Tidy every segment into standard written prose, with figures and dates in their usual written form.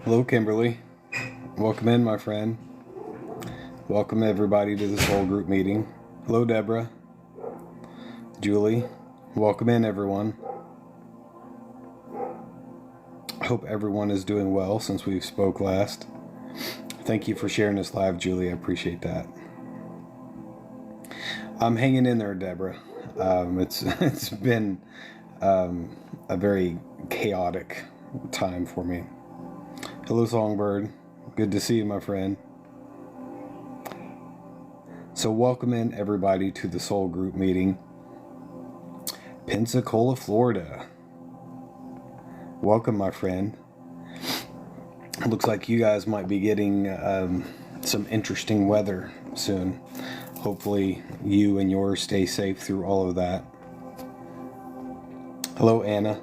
Hello, Kimberly. Welcome in, my friend. Welcome everybody to this whole group meeting. Hello, Deborah. Julie. Welcome in, everyone. I hope everyone is doing well since we spoke last. Thank you for sharing this live, Julie. I appreciate that. I'm hanging in there, Deborah. It's been a very chaotic time for me. Hello, Songbird. Good to see you, my friend. So welcome in everybody to the Soul Group meeting. Pensacola, Florida. Welcome, my friend. It looks like you guys might be getting some interesting weather soon. Hopefully you and yours stay safe through all of that. Hello, Anna.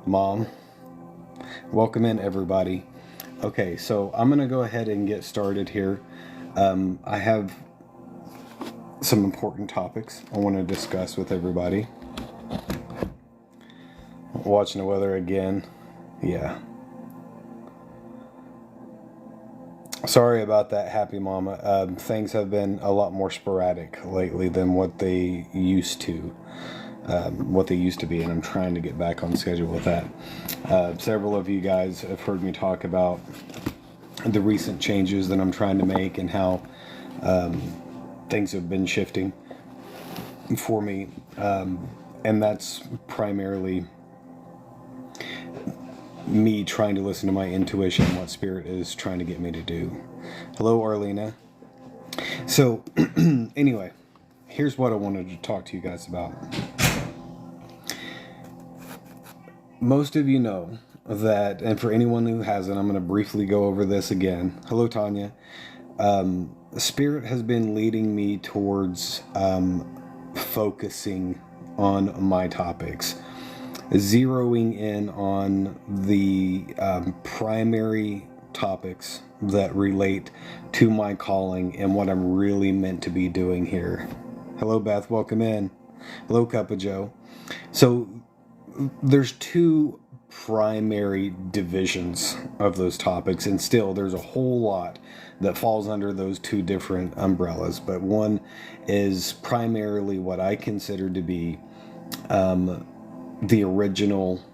Mom. Welcome in, everybody. Okay, so I'm going to go ahead and get started here. I have some important topics I want to discuss with everybody. Watching the weather again. Yeah. Sorry about that, Happy Mama. Things have been a lot more sporadic lately than what they used to. Be, and I'm trying to get back on schedule with that. Several of you guys have heard me talk about the recent changes that I'm trying to make and how things have been shifting for me, and that's primarily me trying to listen to my intuition, what Spirit is trying to get me to do. Hello, Arlena. So, anyway, here's what I wanted to talk to you guys about. Most of you know that, and for anyone who hasn't, I'm going to briefly go over this again. Hello, Tanya. Spirit has been leading me towards focusing on my topics, zeroing in on the primary topics that relate to my calling and what I'm really meant to be doing here. Hello, Beth. Welcome in. Hello, Cup of Joe. So there's two primary divisions of those topics, and still there's a whole lot that falls under those two different umbrellas. But one is primarily what I consider to be the original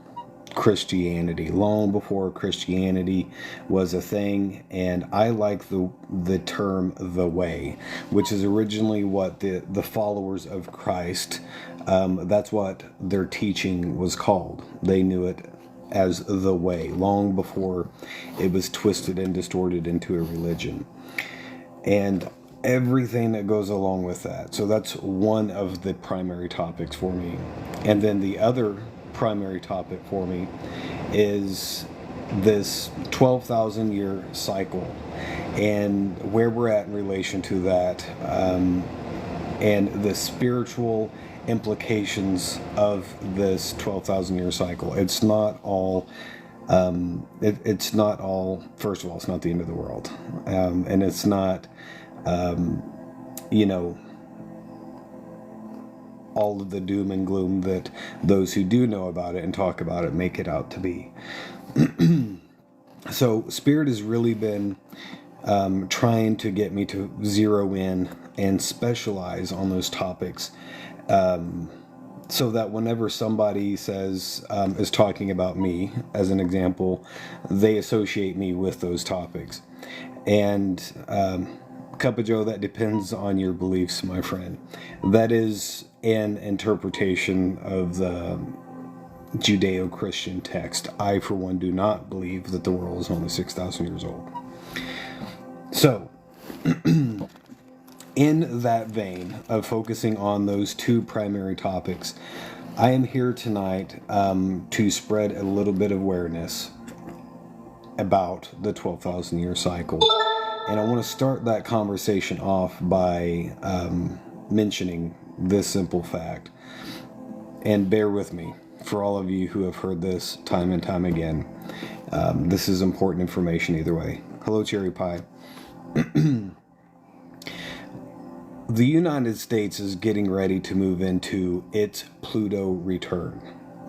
Christianity, long before Christianity was a thing. And I like the term the way, which is originally what the followers of Christ, that's what their teaching was called. They knew it as the way, long before it was twisted and distorted into a religion. And everything that goes along with that. So that's one of the primary topics for me. And then the other primary topic for me is this 12,000 year cycle and where we're at in relation to that, and the spiritual implications of this 12,000 year cycle. It's not all it's not all, first of all, it's not the end of the world, and it's not all of the doom and gloom that those who do know about it and talk about it make it out to be. So Spirit has really been trying to get me to zero in and specialize on those topics, so that whenever somebody says, is talking about me, as an example, they associate me with those topics. And Cup of Joe, that depends on your beliefs, my friend. That is an interpretation of the Judeo-Christian text. I, for one, do not believe that the world is only 6,000 years old. So, in that vein of focusing on those two primary topics, I am here tonight to spread a little bit of awareness about the 12,000 year cycle. And I want to start that conversation off by mentioning this simple fact. And bear with me, for all of you who have heard this time and time again. This is important information either way. Hello, Cherry Pie. The United States is getting ready to move into its Pluto return.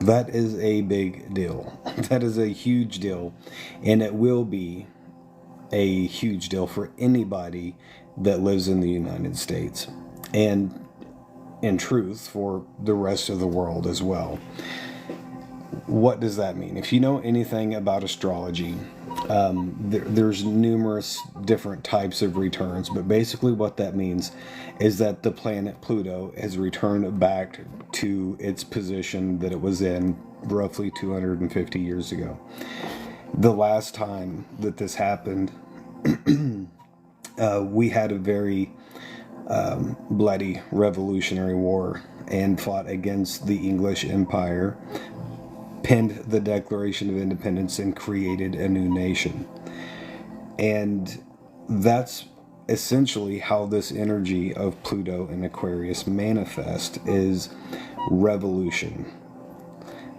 That is a big deal. That is a huge deal. And it will be a huge deal for anybody that lives in the United States. And in truth, for the rest of the world as well. What does that mean? If you know anything about astrology, there's numerous different types of returns, but basically what that means is that the planet Pluto has returned back to its position that it was in roughly 250 years ago. The last time that this happened, we had a very bloody revolutionary war and fought against the English Empire, penned the Declaration of Independence, and created a new nation. And that's essentially how this energy of Pluto and Aquarius manifest, is revolution.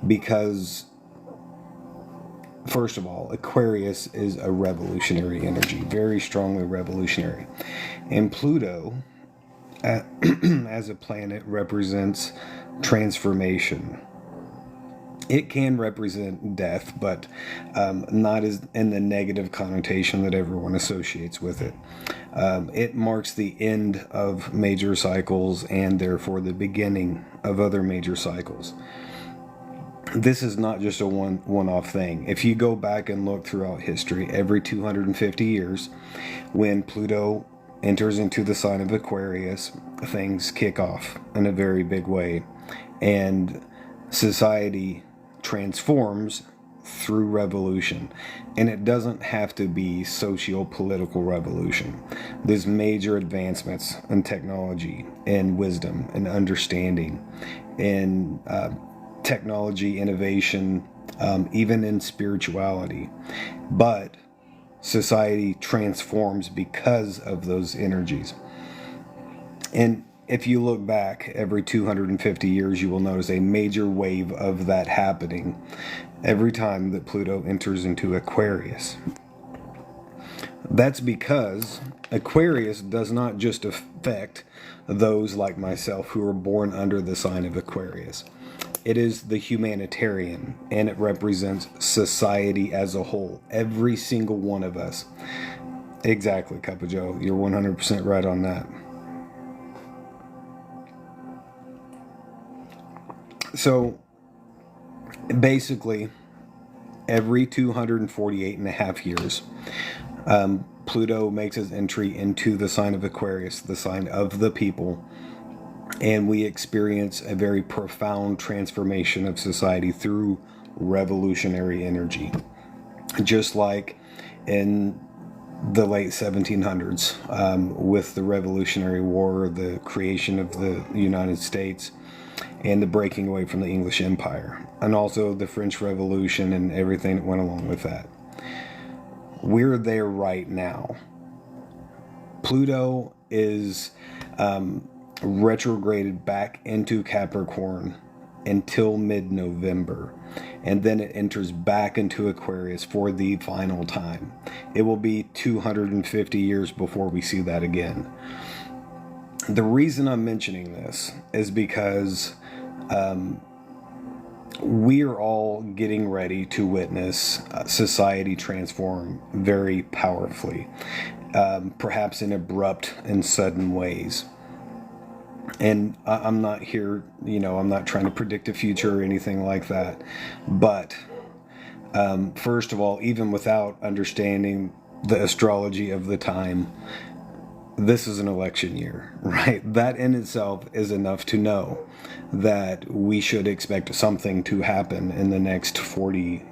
Because first of all, Aquarius is a revolutionary energy, very strongly revolutionary. And Pluto, as a planet, represents transformation. It can represent death, but not as in the negative connotation that everyone associates with it. It marks the end of major cycles and therefore the beginning of other major cycles. This is not just a one-off thing. If you go back and look throughout history, every 250 years, when Pluto enters into the sign of Aquarius, things kick off in a very big way, and society transforms through revolution. And it doesn't have to be socio-political revolution. There's major advancements in technology and wisdom and understanding and technology innovation, even in spirituality. But society transforms because of those energies. And if you look back every 250 years, you will notice a major wave of that happening every time that Pluto enters into Aquarius. That's because Aquarius does not just affect those like myself who are born under the sign of Aquarius. It is the humanitarian, and it represents society as a whole. Every single one of us. Exactly, Cup of Joe. You're 100% right on that. So, basically, every 248 and a half years, Pluto makes its entry into the sign of Aquarius, the sign of the people, and we experience a very profound transformation of society through revolutionary energy. Just like in the late 1700s, with the Revolutionary War, the creation of the United States, and the breaking away from the English Empire, and also the French Revolution and everything that went along with that. We're there right now. Pluto is retrograded back into Capricorn until mid-November, and then it enters back into Aquarius for the final time. It will be 250 years before we see that again. The reason I'm mentioning this is because we are all getting ready to witness society transform very powerfully, perhaps in abrupt and sudden ways. And I'm not here, I'm not trying to predict a future or anything like that. But first of all, even without understanding the astrology of the time, this is an election year, right? That in itself is enough to know that we should expect something to happen in the next 40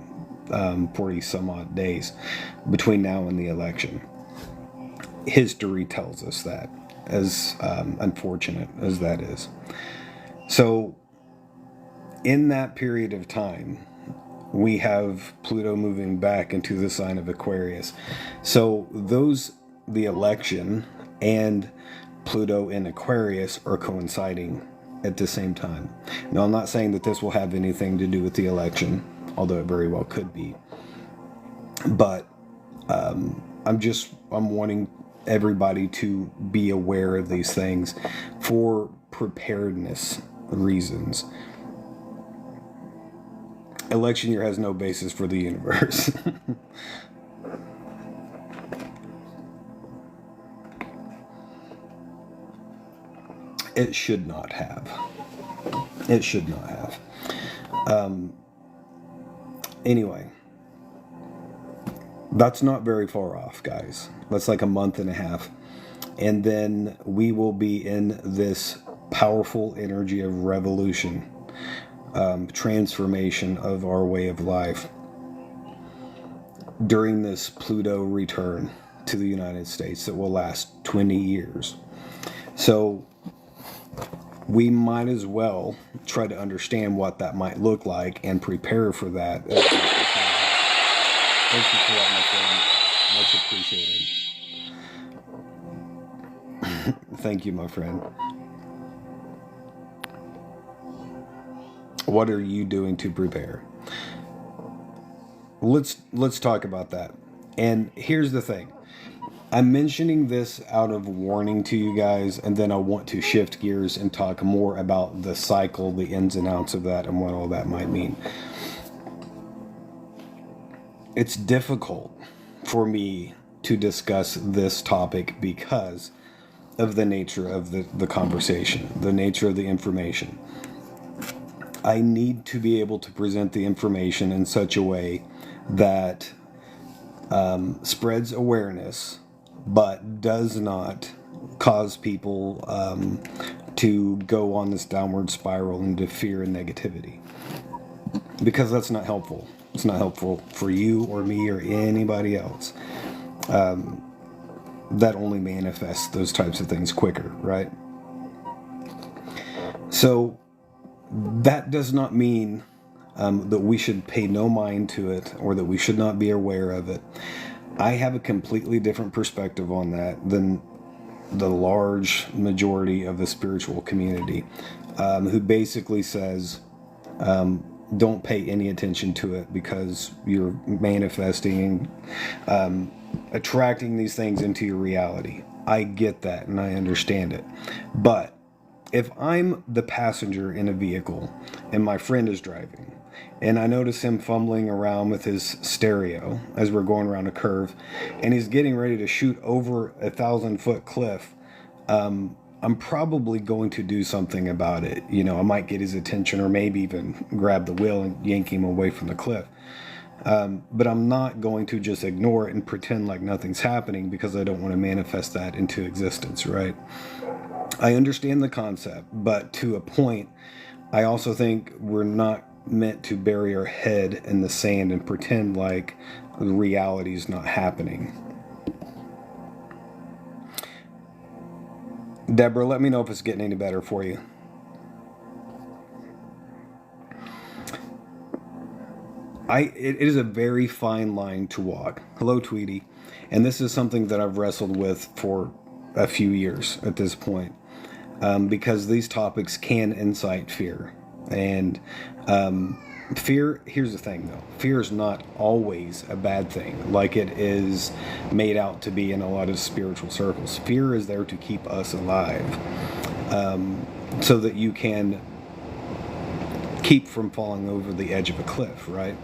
some odd days between now and the election. History tells us that, as unfortunate as that is. So in that period of time, we have Pluto moving back into the sign of Aquarius. So the election and Pluto in Aquarius are coinciding at the same time. Now, I'm not saying that this will have anything to do with the election, although it very well could be. But I'm wanting everybody to be aware of these things for preparedness reasons. Election year has no basis for the universe. It should not have. It should not have. Anyway, that's not very far off, guys. That's like a month and a half. And then we will be in this powerful energy of revolution, transformation of our way of life during this Pluto return to the United States that will last 20 years. So we might as well try to understand what that might look like and prepare for that. Thank you for that, my friend. Much appreciated. Thank you, my friend. What are you doing to prepare? Let's talk about that. And here's the thing. I'm mentioning this out of warning to you guys, and then I want to shift gears and talk more about the cycle, the ins and outs of that, and what all that might mean. It's difficult for me to discuss this topic because of the nature of the conversation, the nature of the information. I need to be able to present the information in such a way that spreads awareness, but does not cause people to go on this downward spiral into fear and negativity. Because that's not helpful. It's not helpful for you or me or anybody else. That only manifests those types of things quicker, right? So that does not mean that we should pay no mind to it or that we should not be aware of it. I have a completely different perspective on that than the large majority of the spiritual community, who basically says, don't pay any attention to it because you're manifesting and attracting these things into your reality. I get that and I understand it. But if I'm the passenger in a vehicle and my friend is driving, and I notice him fumbling around with his stereo as we're going around a curve, and he's getting ready to shoot over a 1,000-foot cliff, I'm probably going to do something about it. You know, I might get his attention or maybe even grab the wheel and yank him away from the cliff. But I'm not going to just ignore it and pretend like nothing's happening because I don't want to manifest that into existence, right? I understand the concept, but to a point, I also think we're not meant to bury our head in the sand and pretend like reality is not happening. Deborah, let me know if it's getting any better for you. It is a very fine line to walk. Hello, Tweety. And this is something that I've wrestled with for a few years at this point, because these topics can incite fear. And fear, here's the thing though, fear is not always a bad thing like it is made out to be in a lot of spiritual circles. Fear is there to keep us alive, so that you can keep from falling over the edge of a cliff, right?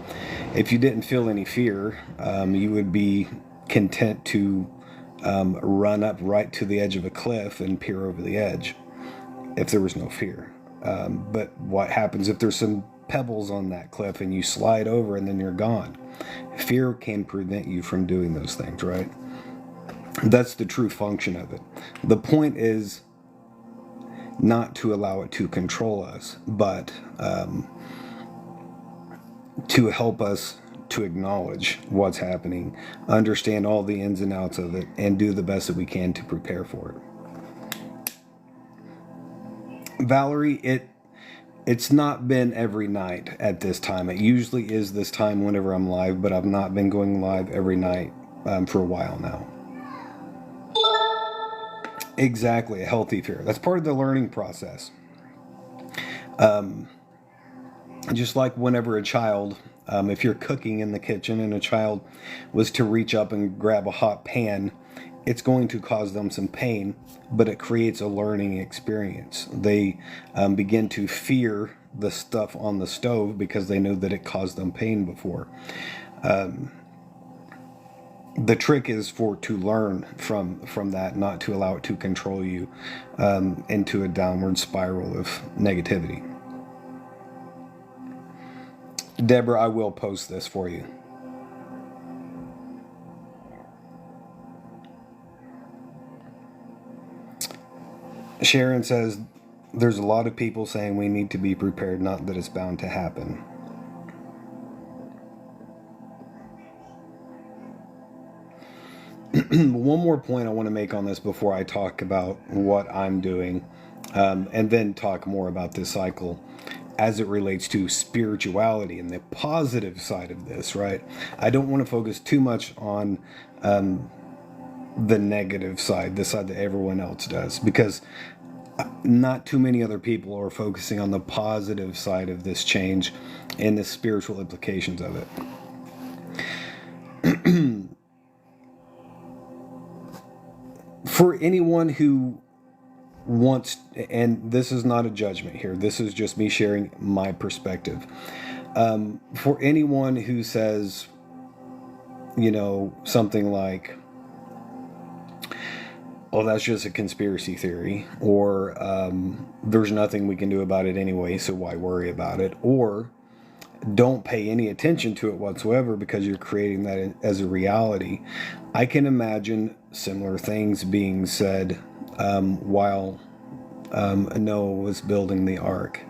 If you didn't feel any fear, you would be content to run up right to the edge of a cliff and peer over the edge if there was no fear. But what happens if there's some pebbles on that cliff and you slide over and then you're gone? Fear can prevent you from doing those things, right? That's the true function of it. The point is not to allow it to control us, but to help us to acknowledge what's happening, understand all the ins and outs of it, and do the best that we can to prepare for it. Valerie, it's not been every night at this time. It usually is this time whenever I'm live, but I've not been going live every night for a while now. Exactly, a healthy fear. That's part of the learning process. Just like whenever a child, if you're cooking in the kitchen and a child was to reach up and grab a hot pan, it's going to cause them some pain, but it creates a learning experience. They begin to fear the stuff on the stove because they know that it caused them pain before. The trick is to learn from that, not to allow it to control you into a downward spiral of negativity. Deborah, I will post this for you. Sharon says, there's a lot of people saying we need to be prepared, not that it's bound to happen. One more point I want to make on this before I talk about what I'm doing, and then talk more about this cycle as it relates to spirituality and the positive side of this, right? I don't want to focus too much on the negative side, the side that everyone else does, because not too many other people are focusing on the positive side of this change and the spiritual implications of it. For anyone who wants, and this is not a judgment here, this is just me sharing my perspective. For anyone who says, something like, oh, that's just a conspiracy theory, or there's nothing we can do about it anyway, so why worry about it, or don't pay any attention to it whatsoever because you're creating that as a reality. I can imagine similar things being said while Noah was building the ark.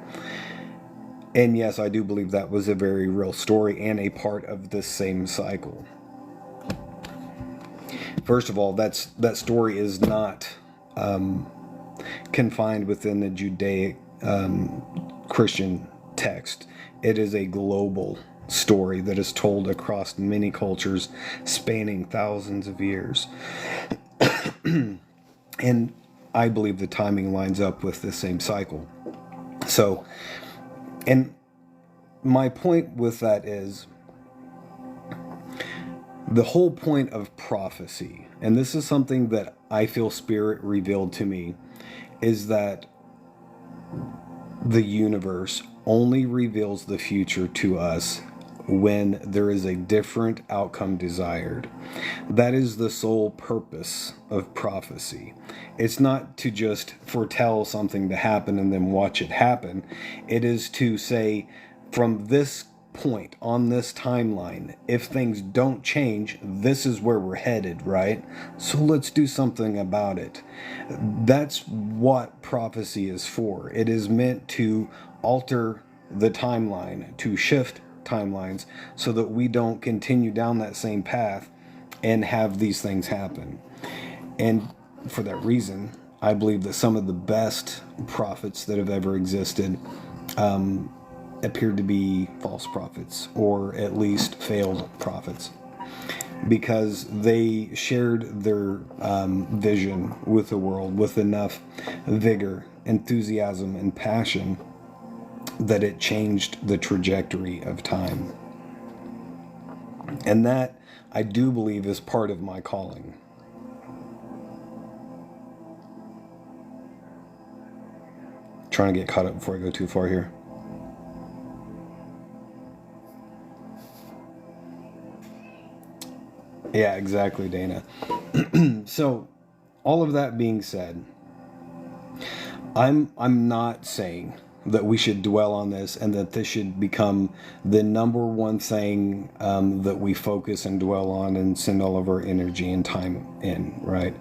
And yes, I do believe that was a very real story and a part of this same cycle. First of all, that story is not confined within the Judaic Christian text. It is a global story that is told across many cultures, spanning thousands of years. And I believe the timing lines up with the same cycle. So, and my point with that is, the whole point of prophecy, and this is something that I feel Spirit revealed to me, is that the universe only reveals the future to us when there is a different outcome desired. That is the sole purpose of prophecy. It's not to just foretell something to happen and then watch it happen. It is to say, from this point on this timeline, if things don't change, this is where we're headed, right? So let's do something about it. That's what prophecy is for. It is meant to alter the timeline, to shift timelines so that we don't continue down that same path and have these things happen. And for that reason, I believe that some of the best prophets that have ever existed appeared to be false prophets, or at least failed prophets, because they shared their vision with the world with enough vigor, enthusiasm, and passion that it changed the trajectory of time. And that, I do believe, is part of my calling. Trying to get caught up before I go too far here. Yeah, exactly, Dana. So, all of that being said, I'm not saying that we should dwell on this and that this should become the number one thing that we focus and dwell on and send all of our energy and time in, right?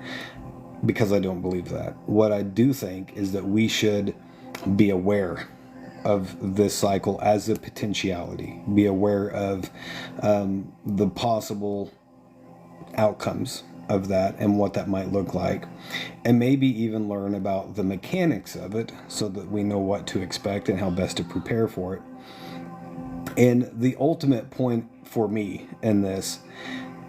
Because I don't believe that. What I do think is that we should be aware of this cycle as a potentiality, be aware of the possible outcomes of that and what that might look like, and maybe even learn about the mechanics of it so that we know what to expect and how best to prepare for it. And the ultimate point for me in this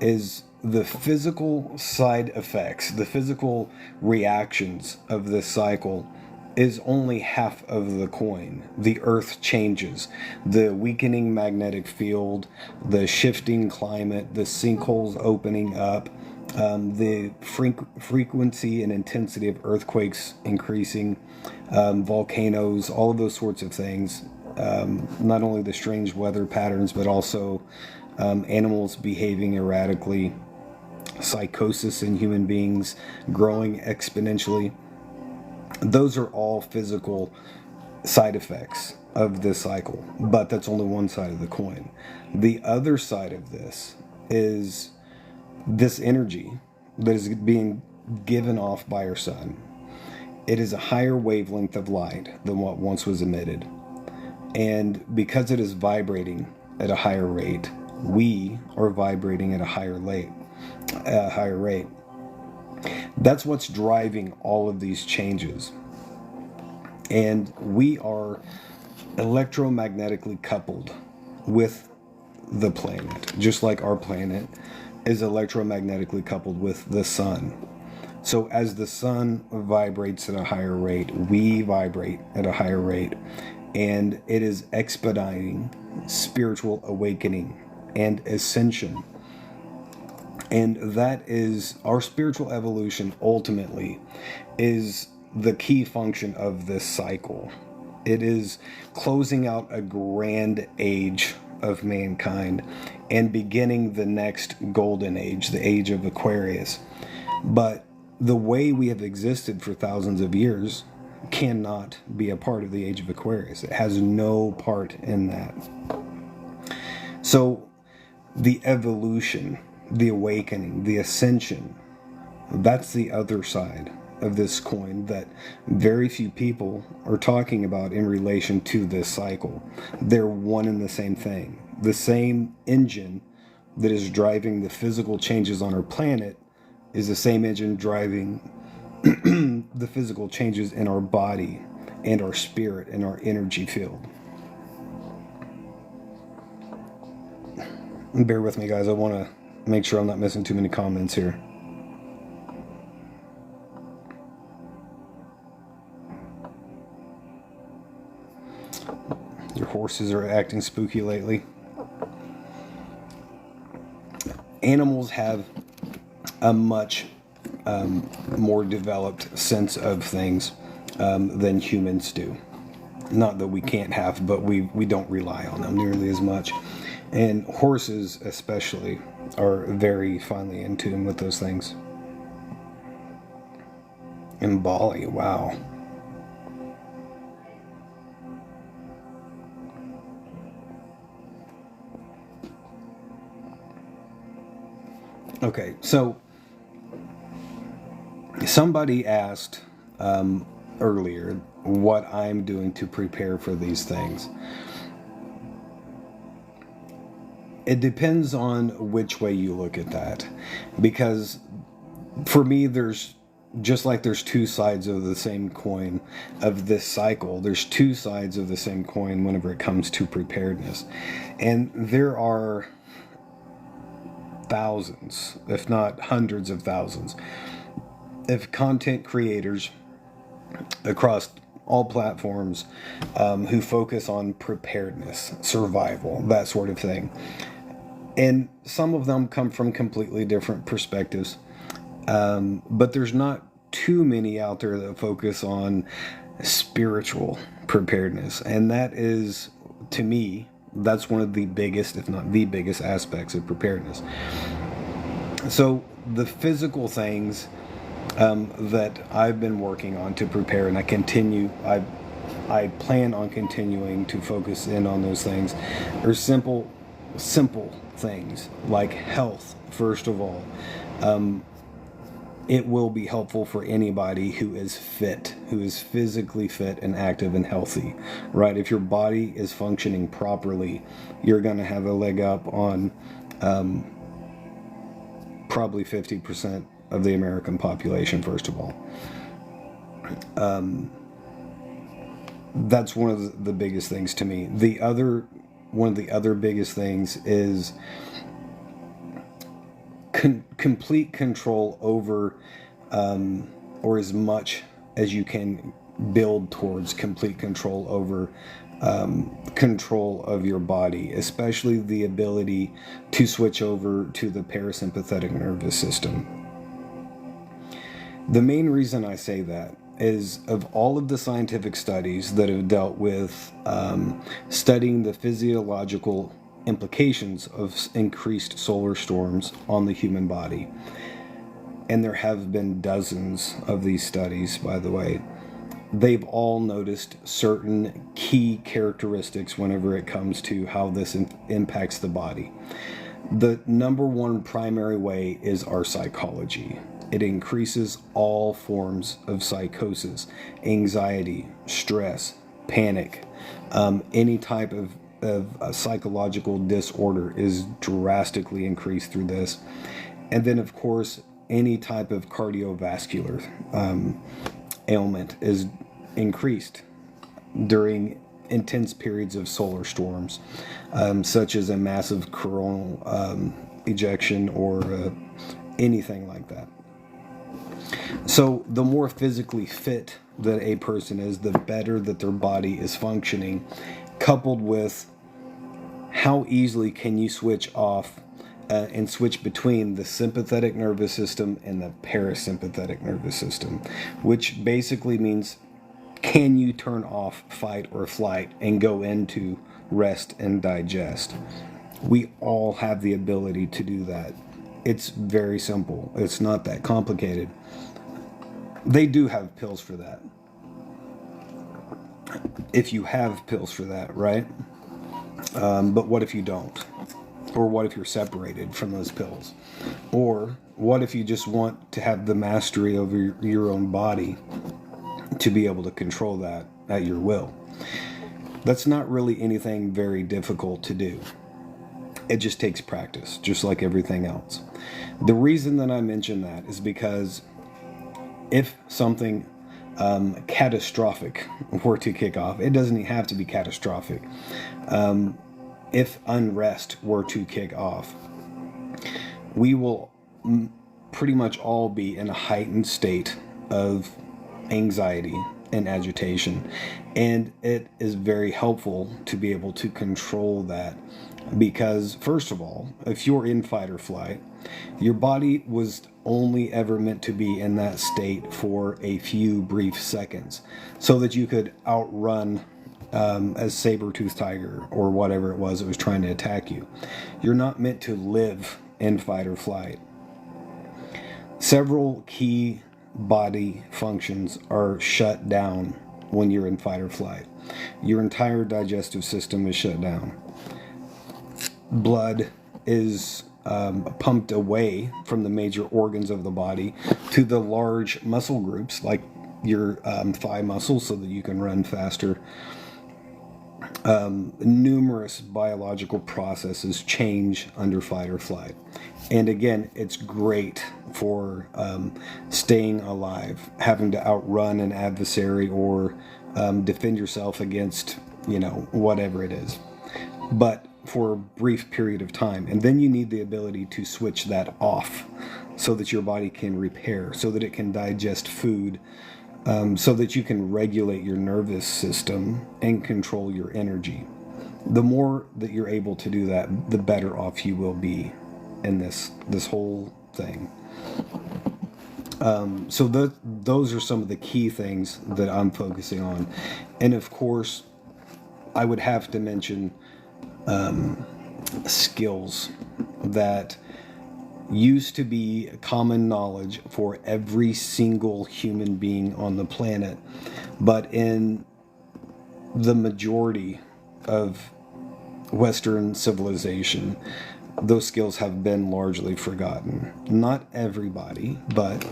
is the physical side effects, the physical reactions of this cycle is only half of the coin. The earth changes. The weakening magnetic field, the shifting climate, the sinkholes opening up, the frequency and intensity of earthquakes increasing, volcanoes, all of those sorts of things not only the strange weather patterns, but also animals behaving erratically, psychosis in human beings growing exponentially. Those are all physical side effects of this cycle, but that's only one side of the coin. The other side of this is this energy that is being given off by our sun. It is a higher wavelength of light than what once was emitted. And because it is vibrating at a higher rate, we are vibrating at a higher rate. That's what's driving all of these changes. And we are electromagnetically coupled with the planet, just like our planet is electromagnetically coupled with the sun. So as the sun vibrates at a higher rate, we vibrate at a higher rate, and it is expediting spiritual awakening and ascension. And that is our spiritual evolution. Ultimately is the key function of this cycle. It is closing out a grand age of mankind and beginning the next golden age, the age of Aquarius. But the way we have existed for thousands of years cannot be a part of the age of Aquarius. It has no part in that. So the evolution, the awakening, the ascension, that's the other side of this coin that very few people are talking about in relation to this cycle. They're one and the same thing. The same engine that is driving the physical changes on our planet is the same engine driving the physical changes in our body and our spirit and our energy field. Bear with me, guys. I want to make sure I'm not missing too many comments here. Your horses are acting spooky lately. Animals have a much more developed sense of things than humans do. Not that we can't have, but we don't rely on them nearly as much. And horses especially are very finely in tune with those things. In Bali, wow. Okay, so somebody asked earlier what I'm doing to prepare for these things. It depends on which way you look at that, because for me, there's just like there's two sides of the same coin of this cycle. There's two sides of the same coin whenever it comes to preparedness, and there are thousands, if not hundreds of thousands, of content creators across all platforms who focus on preparedness, survival, that sort of thing. And some of them come from completely different perspectives. But there's not too many out there that focus on spiritual preparedness. And that is, to me, that's one of the biggest, if not the biggest aspects of preparedness. So the physical things that I've been working on to prepare, and I plan on continuing to focus in on those things, are simple things like health, first of all. It will be helpful for anybody who is fit, who is physically fit and active and healthy, right? If your body is functioning properly, you're going to have a leg up on probably 50% of the American population, first of all. That's one of the biggest things to me. One of the other biggest things is complete control over, or as much as you can build towards complete control over control of your body, especially the ability to switch over to the parasympathetic nervous system. The main reason I say that is of all of the scientific studies that have dealt with studying the physiological implications of increased solar storms on the human body, and there have been dozens of these studies, by the way, they've all noticed certain key characteristics whenever it comes to how this impacts the body. The number one primary way is our psychology. It increases all forms of psychosis, anxiety, stress, panic, any type of a psychological disorder is drastically increased through this. And then, of course, any type of cardiovascular ailment is increased during intense periods of solar storms, such as a massive coronal ejection or anything like that. So the more physically fit that a person is, the better that their body is functioning, coupled with how easily can you switch off and switch between the sympathetic nervous system and the parasympathetic nervous system, which basically means, can you turn off fight or flight and go into rest and digest? We all have the ability to do that. It's very simple. It's not that complicated. They do have pills for that. If you have pills for that, right? But what if you don't? Or what if you're separated from those pills? Or what if you just want to have the mastery over your own body to be able to control that at your will? That's not really anything very difficult to do. It just takes practice, just like everything else. The reason that I mention that is because if something catastrophic were to kick off, it doesn't have to be catastrophic. If unrest were to kick off, we will pretty much all be in a heightened state of anxiety and agitation. And it is very helpful to be able to control that because, first of all, if you're in fight or flight, your body was only ever meant to be in that state for a few brief seconds so that you could outrun a saber-toothed tiger or whatever it was that was trying to attack you. You're not meant to live in fight or flight. Several key body functions are shut down when you're in fight or flight. Your entire digestive system is shut down. Blood is pumped away from the major organs of the body to the large muscle groups like your thigh muscles so that you can run faster. Numerous biological processes change under fight or flight. And again, it's great for staying alive, having to outrun an adversary or defend yourself against, whatever it is. But for a brief period of time. And then you need the ability to switch that off so that your body can repair, so that it can digest food, so that you can regulate your nervous system and control your energy. The more that you're able to do that, the better off you will be in this whole thing. So those are some of the key things that I'm focusing on. And of course, I would have to mention skills that used to be common knowledge for every single human being on the planet, but in the majority of Western civilization, those skills have been largely forgotten. Not everybody, but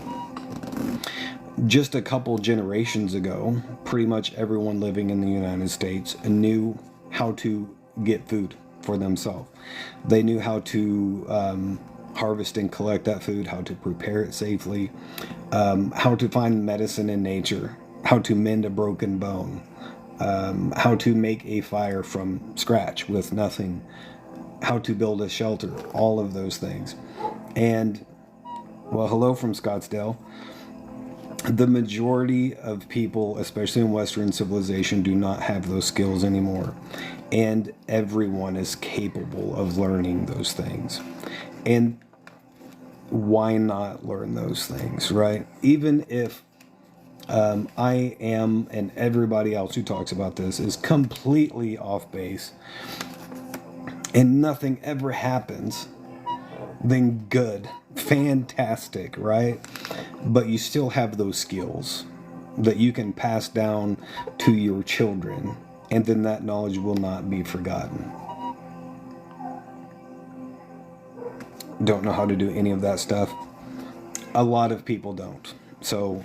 just a couple generations ago, pretty much everyone living in the United States knew how to get food for themselves. They knew how to harvest and collect that food, how to prepare it safely, how to find medicine in nature, how to mend a broken bone, how to make a fire from scratch with nothing, how to build a shelter, all of those things. And, well, hello from Scottsdale. The majority of people, especially in Western civilization, do not have those skills anymore. And everyone is capable of learning those things. And why not learn those things, right? Even if I am, and everybody else who talks about this is completely off base, and nothing ever happens, then good, fantastic, right? But you still have those skills that you can pass down to your children, and then that knowledge will not be forgotten. Don't know how to do any of that stuff. A lot of people don't. So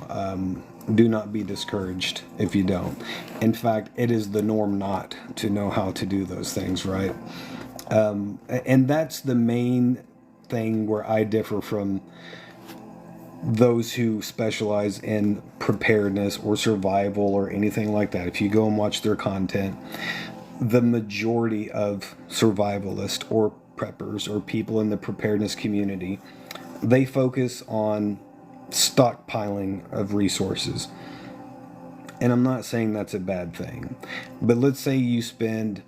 do not be discouraged if you don't. In fact, it is the norm not to know how to do those things, right? And that's the main thing where I differ from those who specialize in preparedness or survival or anything like that. If you go and watch their content, the majority of survivalists or preppers or people in the preparedness community, they focus on stockpiling of resources. And I'm not saying that's a bad thing, but let's say you spend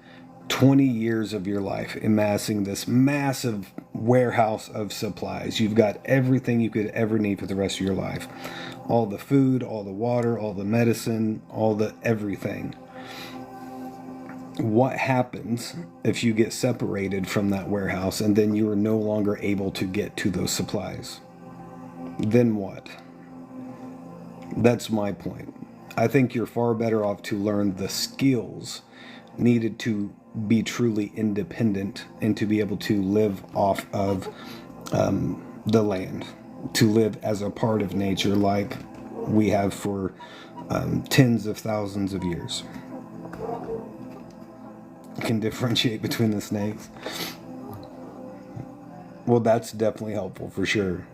20 years of your life amassing this massive warehouse of supplies. You've got everything you could ever need for the rest of your life. All the food, all the water, all the medicine, all the everything. What happens if you get separated from that warehouse and then you are no longer able to get to those supplies? Then what? That's my point. I think you're far better off to learn the skills needed to be truly independent and to be able to live off of the land, to live as a part of nature like we have for tens of thousands of years. You can differentiate between the snakes. Well, that's definitely helpful for sure.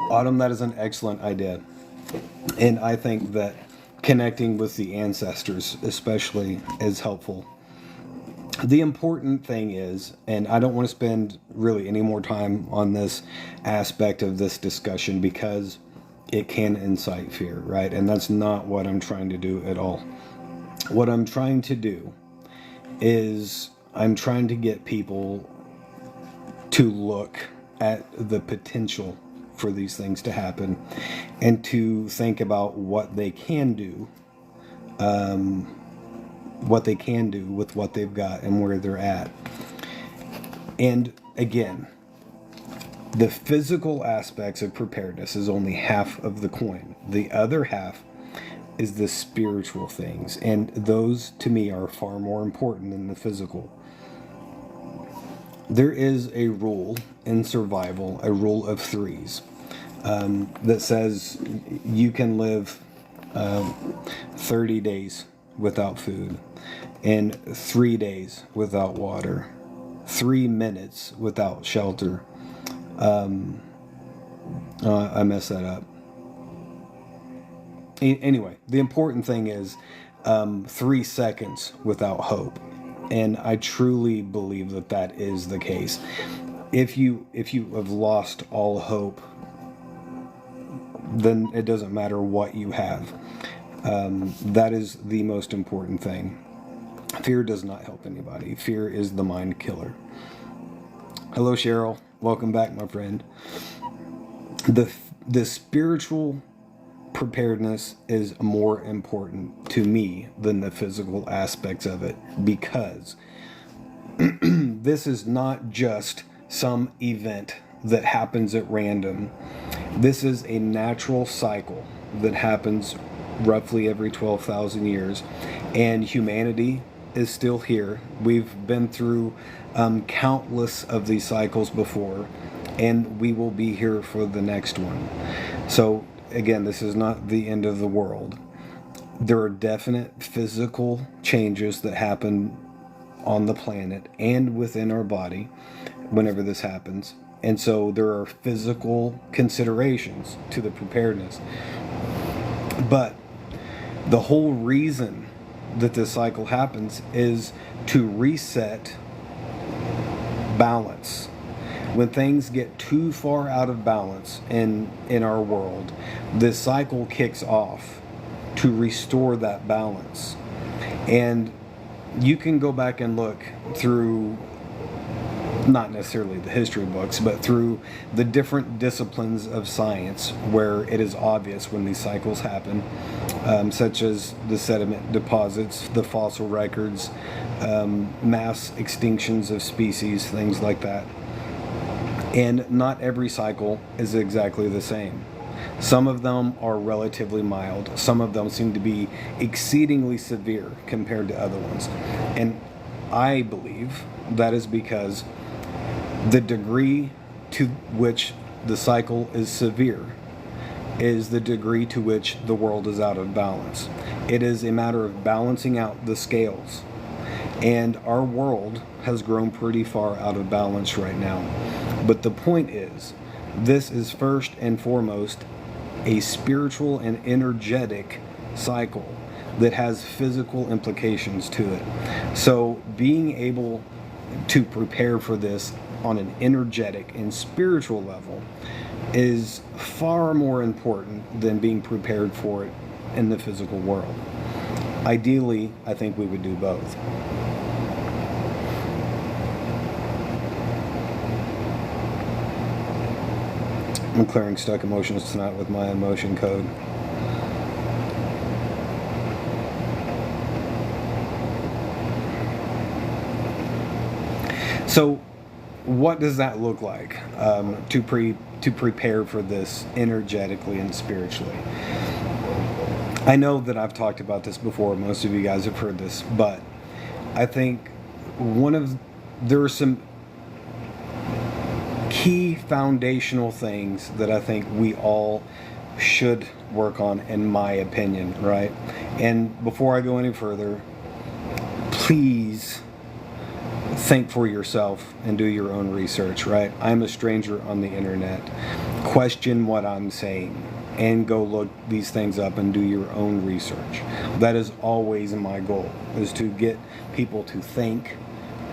Autumn, that is an excellent idea. And I think that connecting with the ancestors especially is helpful. The important thing is, and I don't want to spend really any more time on this aspect of this discussion because it can incite fear, right? And that's not what I'm trying to do at all. What I'm trying to do is I'm trying to get people to look at the potential for these things to happen and to think about what they can do, with what they've got and where they're at. And again, the physical aspects of preparedness is only half of the coin. The other half is the spiritual things, and those to me are far more important than the physical. There is a rule in survival, a rule of threes, that says you can live 30 days without food, and 3 days without water, 3 minutes without shelter. I messed that up. Anyway, the important thing is 3 seconds without hope. And I truly believe that that is the case. If you have lost all hope, then it doesn't matter what you have. That is the most important thing. Fear does not help anybody. Fear is the mind killer. Hello, Cheryl. Welcome back, my friend. The spiritual preparedness is more important to me than the physical aspects of it, because this is not just some event that happens at random. This is a natural cycle that happens roughly every 12,000 years, and humanity is still here. We've been through countless of these cycles before, and we will be here for the next one. So again, this is not the end of the world. There are definite physical changes that happen on the planet and within our body whenever this happens. And so there are physical considerations to the preparedness. But the whole reason that this cycle happens is to reset balance. When things get too far out of balance in our world, this cycle kicks off to restore that balance. And you can go back and look through, not necessarily the history books, but through the different disciplines of science where it is obvious when these cycles happen, such as the sediment deposits, the fossil records, mass extinctions of species, things like that. And not every cycle is exactly the same. Some of them are relatively mild. Some of them seem to be exceedingly severe compared to other ones. And I believe that is because the degree to which the cycle is severe is the degree to which the world is out of balance. It is a matter of balancing out the scales. And our world has grown pretty far out of balance right now. But the point is, this is first and foremost a spiritual and energetic cycle that has physical implications to it. So being able to prepare for this on an energetic and spiritual level is far more important than being prepared for it in the physical world. Ideally, I think we would do both. I'm clearing stuck emotions tonight with my emotion code. So what does that look like to prepare for this energetically and spiritually? I know that I've talked about this before. Most of you guys have heard this, but I think there are some key foundational things that I think we all should work on, in my opinion, right? And before I go any further, please think for yourself and do your own research, right? I'm a stranger on the internet. Question what I'm saying and go look these things up and do your own research. That is always my goal, is to get people to think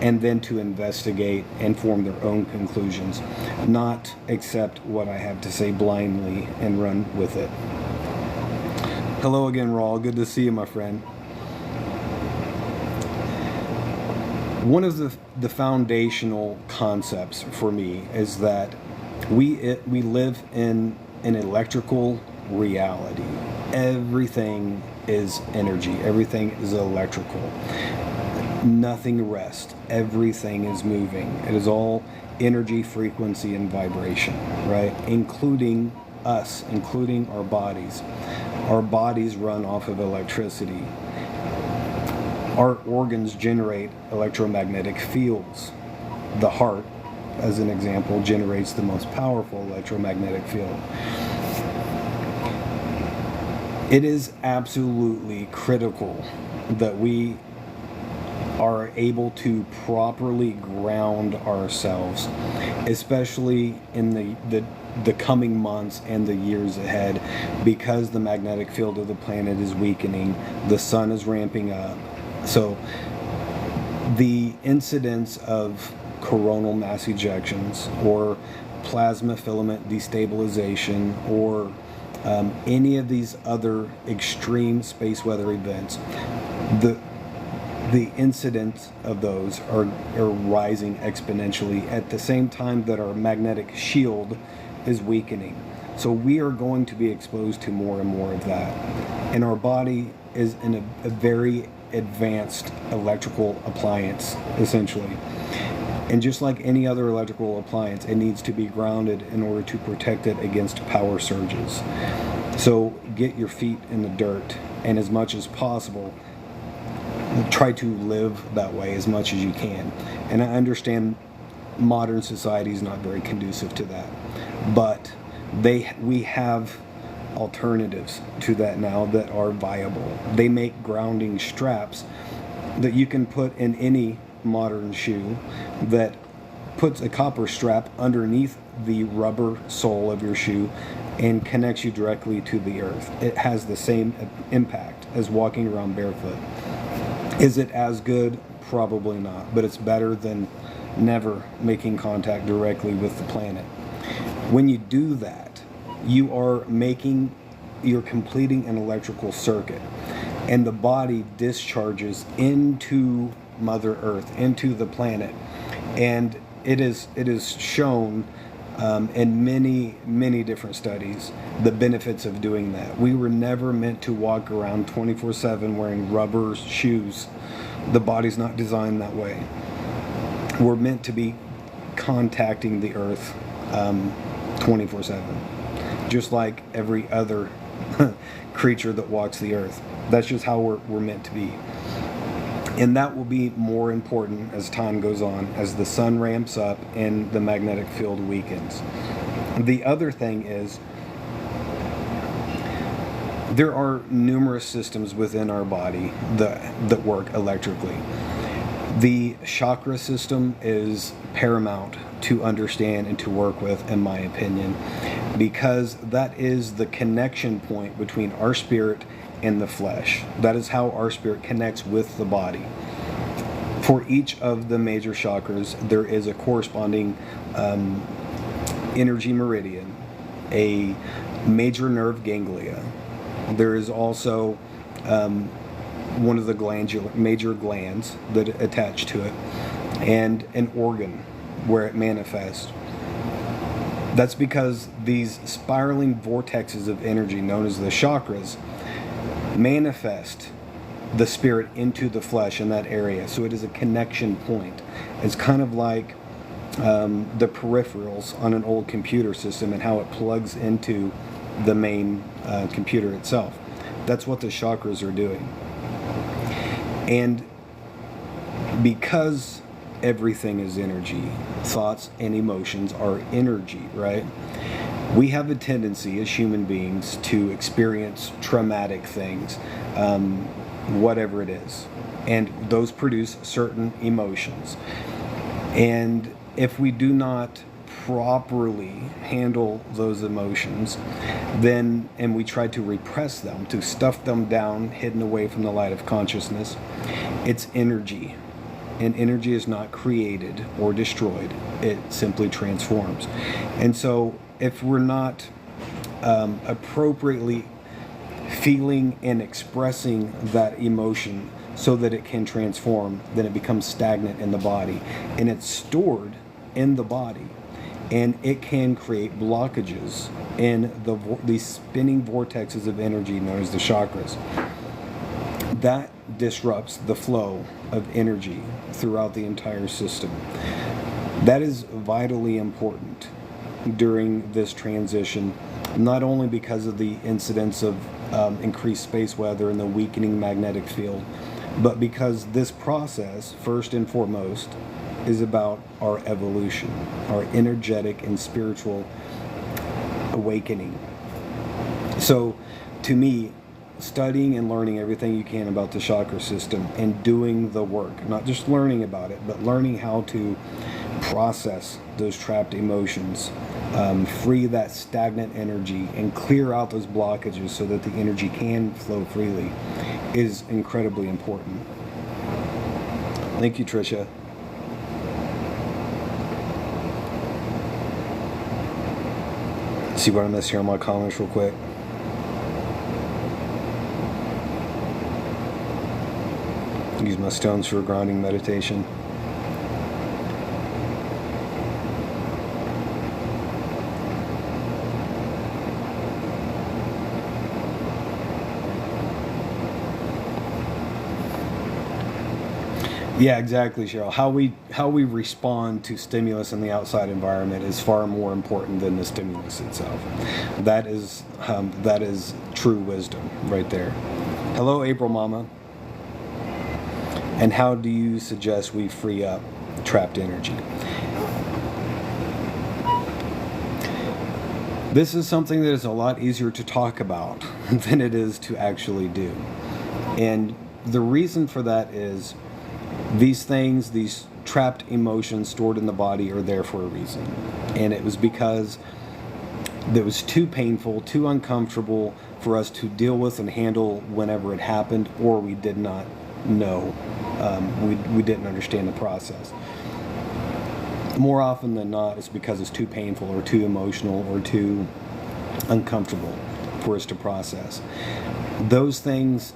and then to investigate and form their own conclusions, not accept what I have to say blindly and run with it. Hello again, Raul. Good to see you, my friend. One of the foundational concepts for me is that we live in an electrical reality. Everything is energy. Everything is electrical. Nothing rests. Everything is moving. It is all energy, frequency, and vibration, right? Including us, including our bodies. Our bodies run off of electricity. Our organs generate electromagnetic fields. The heart, as an example, generates the most powerful electromagnetic field. It is absolutely critical that we are able to properly ground ourselves, especially in the coming months and the years ahead, because the magnetic field of the planet is weakening, the sun is ramping up. So the incidence of coronal mass ejections or plasma filament destabilization or any of these other extreme space weather events, the incidence of those are rising exponentially at the same time that our magnetic shield is weakening. So we are going to be exposed to more and more of that. And our body is in a very advanced electrical appliance, essentially. And just like any other electrical appliance, it needs to be grounded in order to protect it against power surges. So get your feet in the dirt, and as much as possible, try to live that way as much as you can. And I understand modern society is not very conducive to that, but we have alternatives to that now that are viable. They make grounding straps that you can put in any modern shoe that puts a copper strap underneath the rubber sole of your shoe and connects you directly to the earth. It has the same impact as walking around barefoot. Is it as good? Probably not, but it's better than never making contact directly with the planet. When you do that, you're completing an electrical circuit, and the body discharges into Mother Earth, into the planet. And it is shown in many different studies the benefits of doing that. We were never meant to walk around 24/7 wearing rubber shoes. The body's not designed that way. We're meant to be contacting the earth 24/7, just like every other creature that walks the earth. That's just how we're meant to be. And that will be more important as time goes on, as the sun ramps up and the magnetic field weakens. The other thing is, there are numerous systems within our body that work electrically. The chakra system is paramount to understand and to work with, in my opinion, because that is the connection point between our spirit and the flesh. That is how our spirit connects with the body. For each of the major chakras, there is a corresponding energy meridian, a major nerve ganglia. There is also one of the major glands that attach to it, and an organ where it manifests. That's because these spiraling vortexes of energy, known as the chakras, manifest the spirit into the flesh in that area. So it is a connection point. It's kind of like the peripherals on an old computer system and how it plugs into the main computer itself. That's what the chakras are doing. And because everything is energy, thoughts and emotions are energy, right? We have a tendency as human beings to experience traumatic things, whatever it is, and those produce certain emotions. And if we do not properly handle those emotions, and we try to repress them, to stuff them down, hidden away from the light of consciousness, it's energy. And energy is not created or destroyed. It simply transforms. And so if we're not appropriately feeling and expressing that emotion so that it can transform, then it becomes stagnant in the body. And it's stored in the body. And it can create blockages in these spinning vortexes of energy known as the chakras. That disrupts the flow of energy throughout the entire system. That is vitally important during this transition, not only because of the incidence of increased space weather and the weakening magnetic field, but because this process, first and foremost, is about our evolution, our energetic and spiritual awakening. So, to me, studying and learning everything you can about the chakra system and doing the work, not just learning about it, but learning how to process those trapped emotions, free that stagnant energy, and clear out those blockages so that the energy can flow freely, is incredibly important. Thank you, Tricia. See what I missed here on my comments real quick. Use my stones for a grounding meditation. Yeah, exactly, Cheryl. How we respond to stimulus in the outside environment is far more important than the stimulus itself. That is true wisdom right there. Hello, April Mama. And how do you suggest we free up trapped energy? This is something that is a lot easier to talk about than it is to actually do. And the reason for that is these things, these trapped emotions stored in the body, are there for a reason. And it was because it was too painful, too uncomfortable for us to deal with and handle whenever it happened, or we did not know. We didn't understand the process. more often than not, it's because it's too painful or too emotional or too uncomfortable for us to process. Those things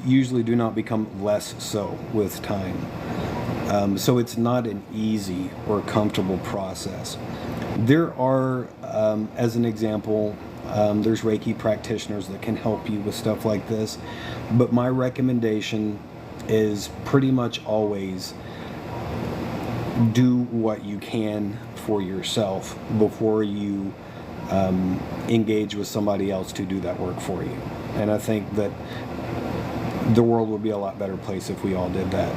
usually do not become less so with time. So it's not an easy or comfortable process. There are, as an example, there's Reiki practitioners that can help you with stuff like this, but my recommendation is pretty much always do what you can for yourself before you engage with somebody else to do that work for you. And I think that the world would be a lot better place if we all did that.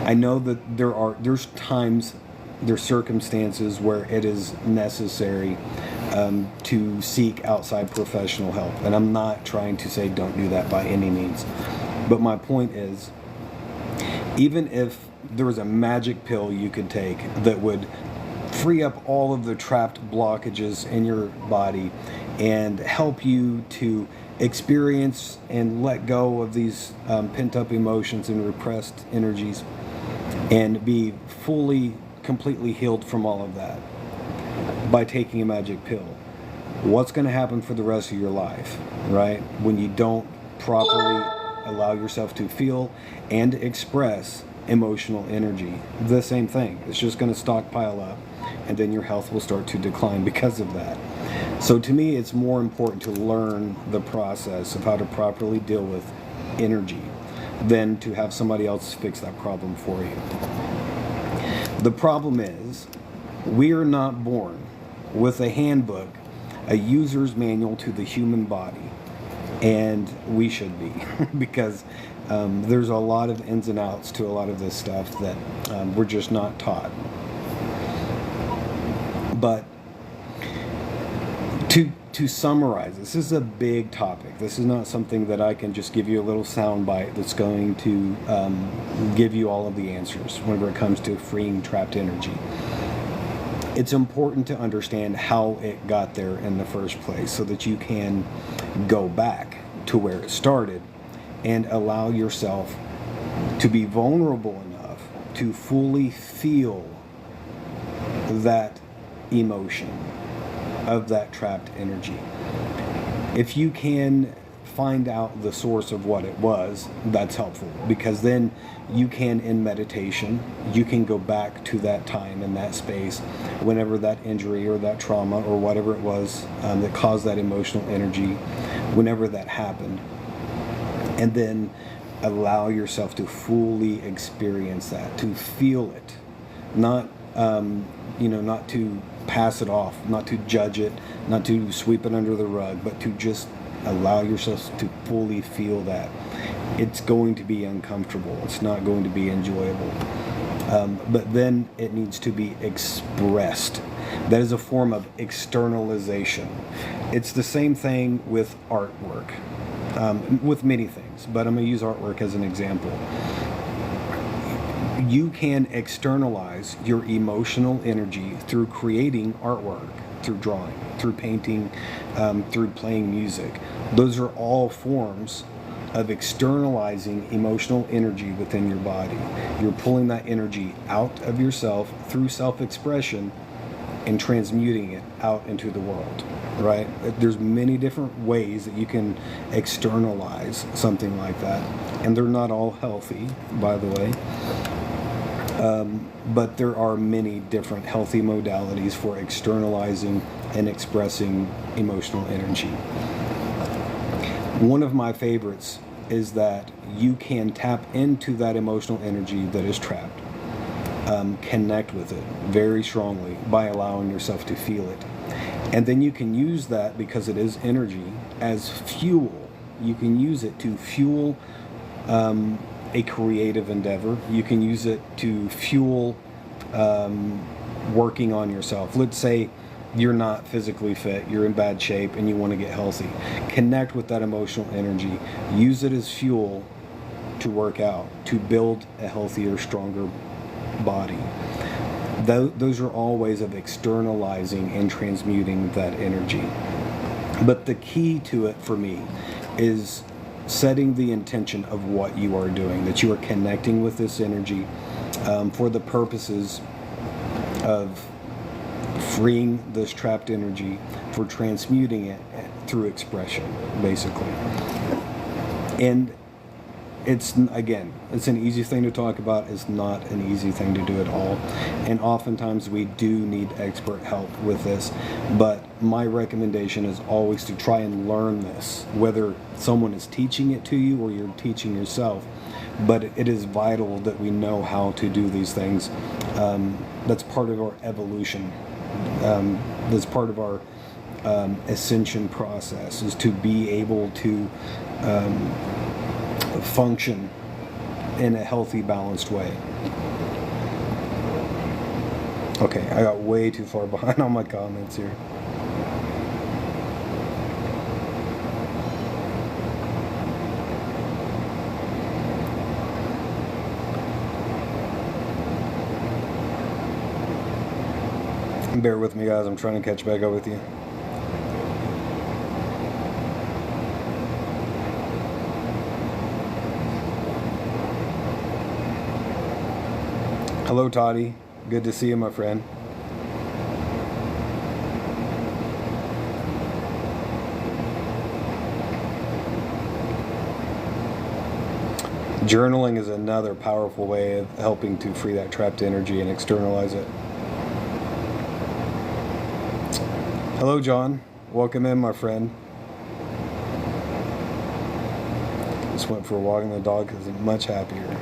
I know that there's times, there's circumstances where it is necessary to seek outside professional help. And I'm not trying to say don't do that by any means. But my point is, even if there was a magic pill you could take that would free up all of the trapped blockages in your body and help you to experience and let go of these pent-up emotions and repressed energies and be fully, completely healed from all of that by taking a magic pill, what's going to happen for the rest of your life, right? When you don't properly allow yourself to feel and express emotional energy, the same thing. It's just going to stockpile up, and then your health will start to decline because of that. So to me, it's more important to learn the process of how to properly deal with energy than to have somebody else fix that problem for you. The problem is, we are not born with a handbook, a user's manual to the human body, and we should be, because there's a lot of ins and outs to a lot of this stuff that we're just not taught. But to summarize, this is a big topic. This is not something that I can just give you a little sound bite that's going to give you all of the answers whenever it comes to freeing trapped energy. It's important to understand how it got there in the first place so that you can go back to where it started and allow yourself to be vulnerable enough to fully feel that emotion of that trapped energy. If you can find out the source of what it was, that's helpful, because then you can, in meditation, you can go back to that time and that space whenever that injury or that trauma or whatever it was that caused that emotional energy, whenever that happened, and then allow yourself to fully experience that, to feel it, not not to pass it off, not to judge it, not to sweep it under the rug, but to just allow yourself to fully feel that. It's going to be uncomfortable. It's not going to be enjoyable. But then it needs to be expressed. That is a form of externalization. It's the same thing with artwork, with many things, but I'm going to use artwork as an example. You can externalize your emotional energy through creating artwork, through drawing, through painting, through playing music. Those are all forms of externalizing emotional energy within your body. You're pulling that energy out of yourself through self-expression and transmuting it out into the world, right? There's many different ways that you can externalize something like that, and they're not all healthy, by the way. But there are many different healthy modalities for externalizing and expressing emotional energy. One of my favorites is that you can tap into that emotional energy that is trapped, connect with it very strongly by allowing yourself to feel it. And then you can use that, because it is energy, as fuel. You can use it to fuel a creative endeavor. You can use it to fuel working on yourself. Let's say you're not physically fit, you're in bad shape, and you want to get healthy. Connect with that emotional energy. Use it as fuel to work out, to build a healthier, stronger body. Those are all ways of externalizing and transmuting that energy. But the key to it for me is setting the intention of what you are doing, that you are connecting with this energy for the purposes of freeing this trapped energy for transmuting it through expression, basically. And it's an easy thing to talk about. It's not an easy thing to do at all, and oftentimes we do need expert help with this. But my recommendation is always to try and learn this, whether someone is teaching it to you or you're teaching yourself. But it is vital that we know how to do these things. That's part of our evolution. That's part of our ascension process, is to be able to function in a healthy, balanced way. Okay, I got way too far behind on my comments here. Bear with me, guys. I'm trying to catch back up with you. Hello, Toddy. Good to see you, my friend. Journaling is another powerful way of helping to free that trapped energy and externalize it. Hello, John. Welcome in, my friend. Just went for a walk, and the dog is much happier.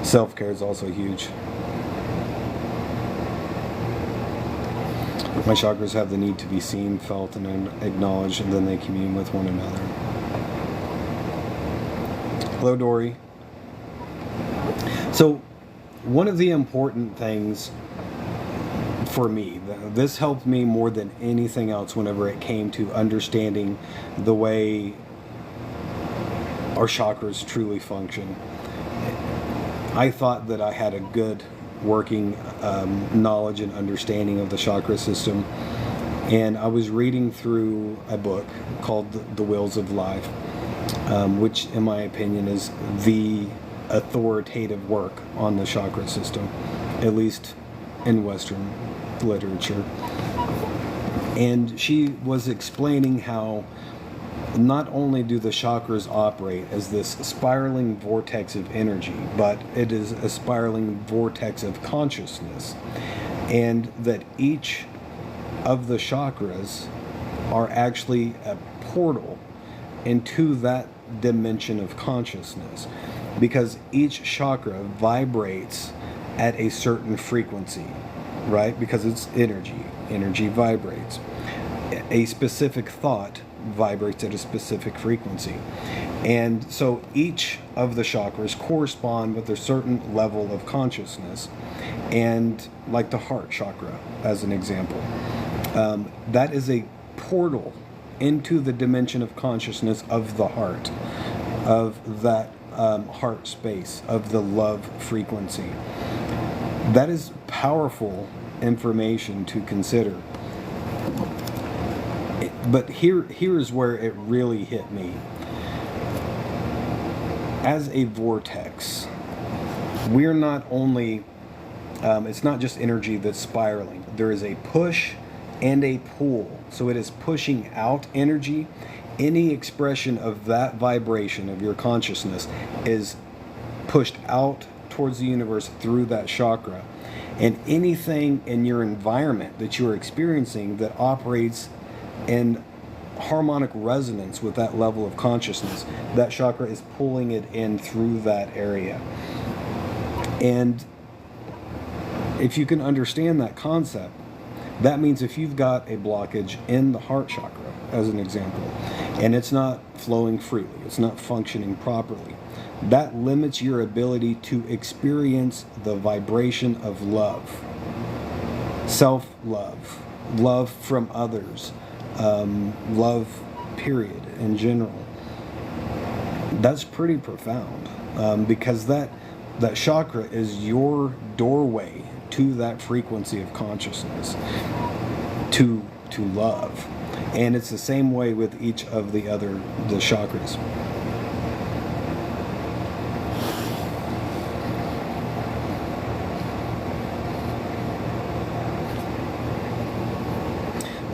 Self-care is also huge. My chakras have the need to be seen, felt, and acknowledged, and then they commune with one another. Hello, Dory. So, one of the important things for me, this helped me more than anything else whenever it came to understanding the way our chakras truly function. I thought that I had a good working knowledge and understanding of the chakra system, and I was reading through a book called The Wheels of Life, which in my opinion is the authoritative work on the chakra system, at least in Western literature. And she was explaining how not only do the chakras operate as this spiraling vortex of energy, but it is a spiraling vortex of consciousness, and that each of the chakras are actually a portal into that dimension of consciousness, because each chakra vibrates at a certain frequency, right? Because it's energy vibrates. A specific thought vibrates at a specific frequency, and so each of the chakras correspond with a certain level of consciousness. And like the heart chakra, as an example, that is a portal into the dimension of consciousness of the heart, of that heart space, of the love frequency. That is powerful information to consider. But here is where it really hit me. As a vortex, we're not only, it's not just energy that's spiraling. There is a push and a pull. So it is pushing out energy. Any expression of that vibration of your consciousness is pushed out towards the universe through that chakra. And anything in your environment that you're experiencing that operates in harmonic resonance with that level of consciousness, that chakra is pulling it in through that area. And if you can understand that concept, that means if you've got a blockage in the heart chakra, as an example, and it's not flowing freely, it's not functioning properly, that limits your ability to experience the vibration of love, self-love, love from others, love period in general. That's pretty profound, because that chakra is your doorway to that frequency of consciousness, to love. And it's the same way with each of the chakras.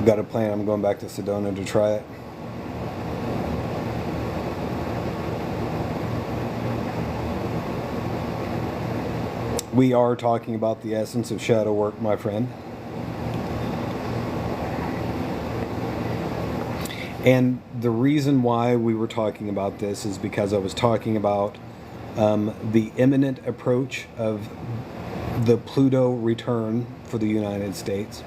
got a plan. I'm going back to Sedona to try it. We are talking about the essence of shadow work, my friend. And the reason why we were talking about this is because I was talking about the imminent approach of the Pluto return for the United States,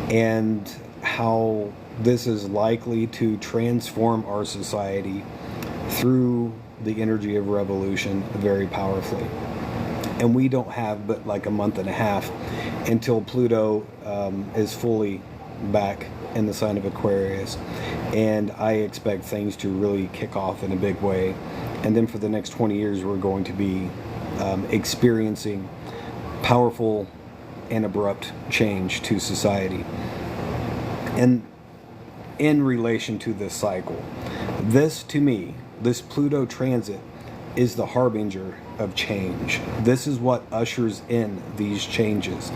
and how this is likely to transform our society through the energy of revolution very powerfully. And we don't have but like a month and a half until Pluto is fully back in the sign of Aquarius, and I expect things to really kick off in a big way. And then for the next 20 years we're going to be experiencing powerful and abrupt change to society. And in relation to this cycle, this, to me, this Pluto transit is the harbinger of change. This is what ushers in these changes.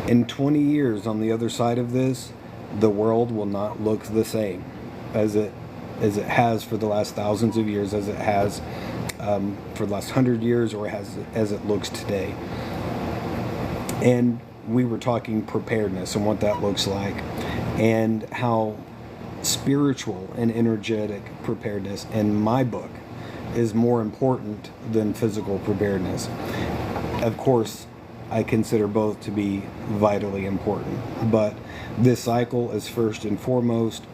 In 20 years on the other side of this, the world will not look the same as it has for the last thousands of years, as it has for the last 100 years, or as it looks today. And we were talking preparedness and what that looks like, and how spiritual and energetic preparedness, in my book, is more important than physical preparedness. Of course, I consider both to be vitally important, but this cycle is first and foremost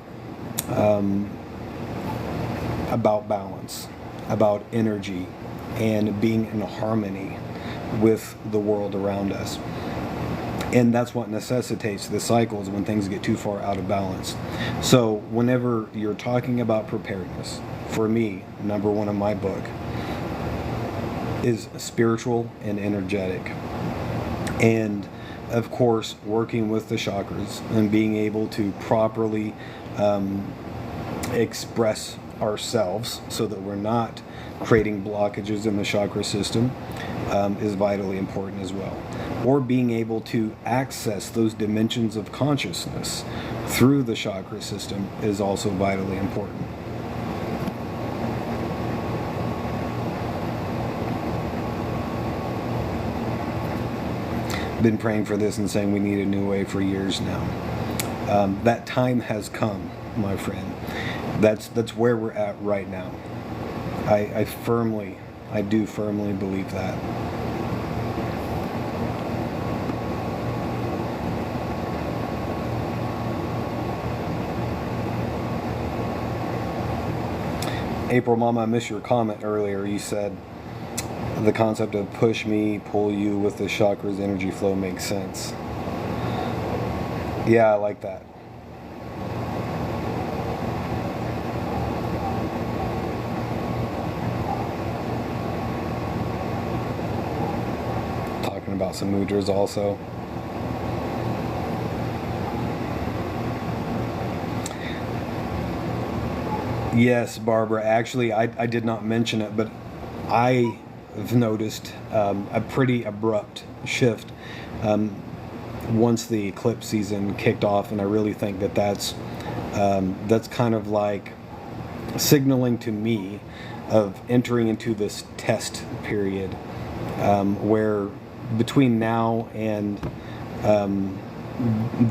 about balance, about energy, and being in harmony with the world around us. And that's what necessitates the cycles when things get too far out of balance. So whenever you're talking about preparedness, for me, number one in my book is spiritual and energetic. And of course, working with the chakras and being able to properly express ourselves so that we're not creating blockages in the chakra system is vitally important as well. Or being able to access those dimensions of consciousness through the chakra system is also vitally important. Been praying for this and saying we need a new way for years now. That time has come, my friend. That's where we're at right now. I do firmly believe that. April Mama, I missed your comment earlier. You said the concept of push me, pull you with the chakras energy flow makes sense. Yeah, I like that. Talking about some mudras also. Yes, Barbara. Actually, I did not mention it, but I've noticed a pretty abrupt shift once the eclipse season kicked off, and I really think that that's kind of like signaling to me of entering into this test period where between now and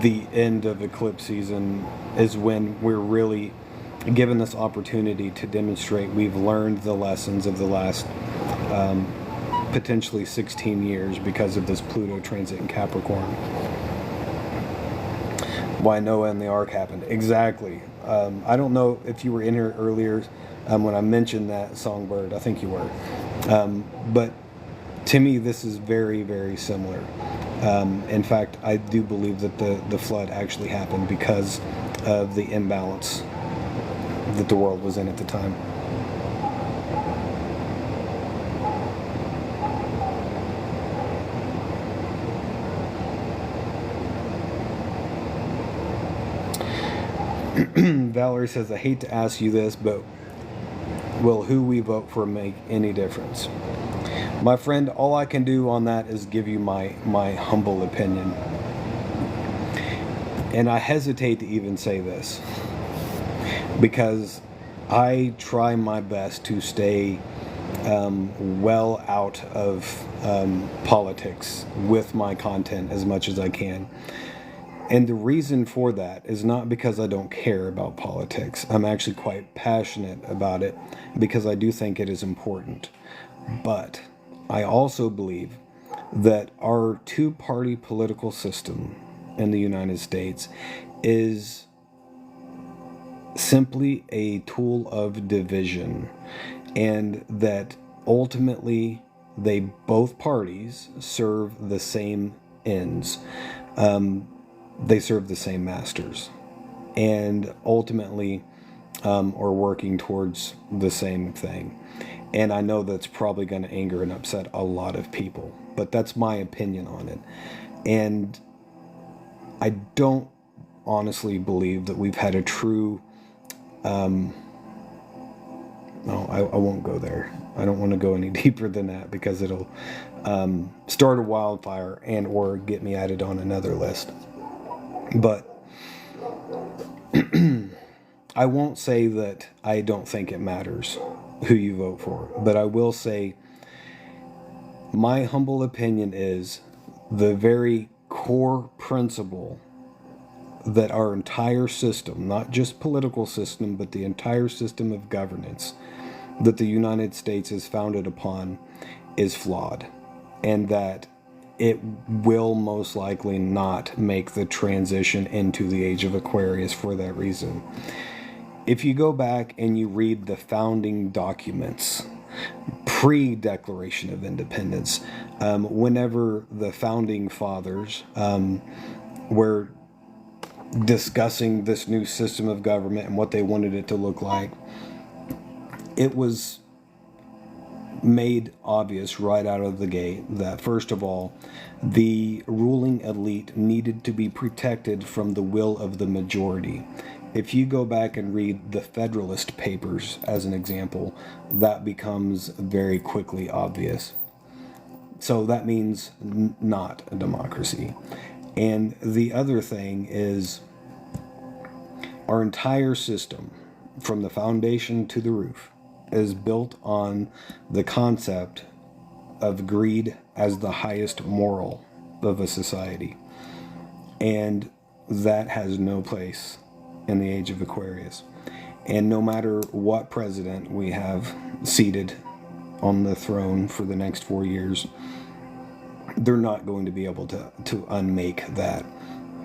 the end of eclipse season is when we're really given this opportunity to demonstrate we've learned the lessons of the last potentially 16 years because of this Pluto transit in Capricorn. Why Noah and the Ark happened. Exactly. I don't know if you were in here earlier when I mentioned that, Songbird. I think you were. But to me, this is very, very similar. In fact, I do believe that the flood actually happened because of the imbalance that the world was in at the time. Valerie says, I hate to ask you this, but will who we vote for make any difference? My friend, all I can do on that is give you my humble opinion. And I hesitate to even say this because I try my best to stay well out of politics with my content as much as I can. And the reason for that is not because I don't care about politics. I'm actually quite passionate about it because I do think it is important. But I also believe that our two-party political system in the United States is simply a tool of division, and that ultimately they both parties serve the same ends. They serve the same masters, and ultimately are working towards the same thing. And I know that's probably going to anger and upset a lot of people, but that's my opinion on it. And I don't honestly believe that we've had a true no, I won't go there. I don't want to go any deeper than that because it'll start a wildfire and or get me added on another list. But I won't say that I don't think it matters who you vote for, but I will say my humble opinion is the very core principle that our entire system, not just political system, but the entire system of governance that the United States is founded upon is flawed, and that it will most likely not make the transition into the age of Aquarius for that reason. If you go back and you read the founding documents, pre-Declaration of Independence, whenever the founding fathers were discussing this new system of government and what they wanted it to look like, it was made obvious right out of the gate that, first of all, the ruling elite needed to be protected from the will of the majority. If you go back and read the Federalist Papers as an example, that becomes very quickly obvious. So that means not a democracy. And the other thing is our entire system, from the foundation to the roof, is built on the concept of greed as the highest moral of a society. And that has no place in the age of Aquarius. And no matter what president we have seated on the throne for the next 4 years, they're not going to be able to unmake that.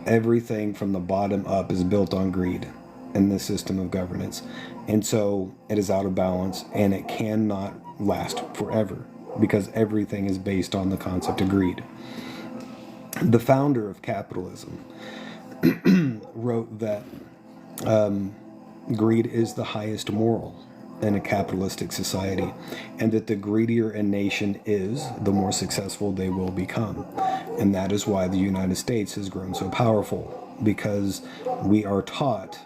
Everything from the bottom up is built on greed in the system of governance. And so it is out of balance, and it cannot last forever because everything is based on the concept of greed. The founder of capitalism wrote that greed is the highest moral in a capitalistic society, and that the greedier a nation is, the more successful they will become. And that is why the United States has grown so powerful, because we are taught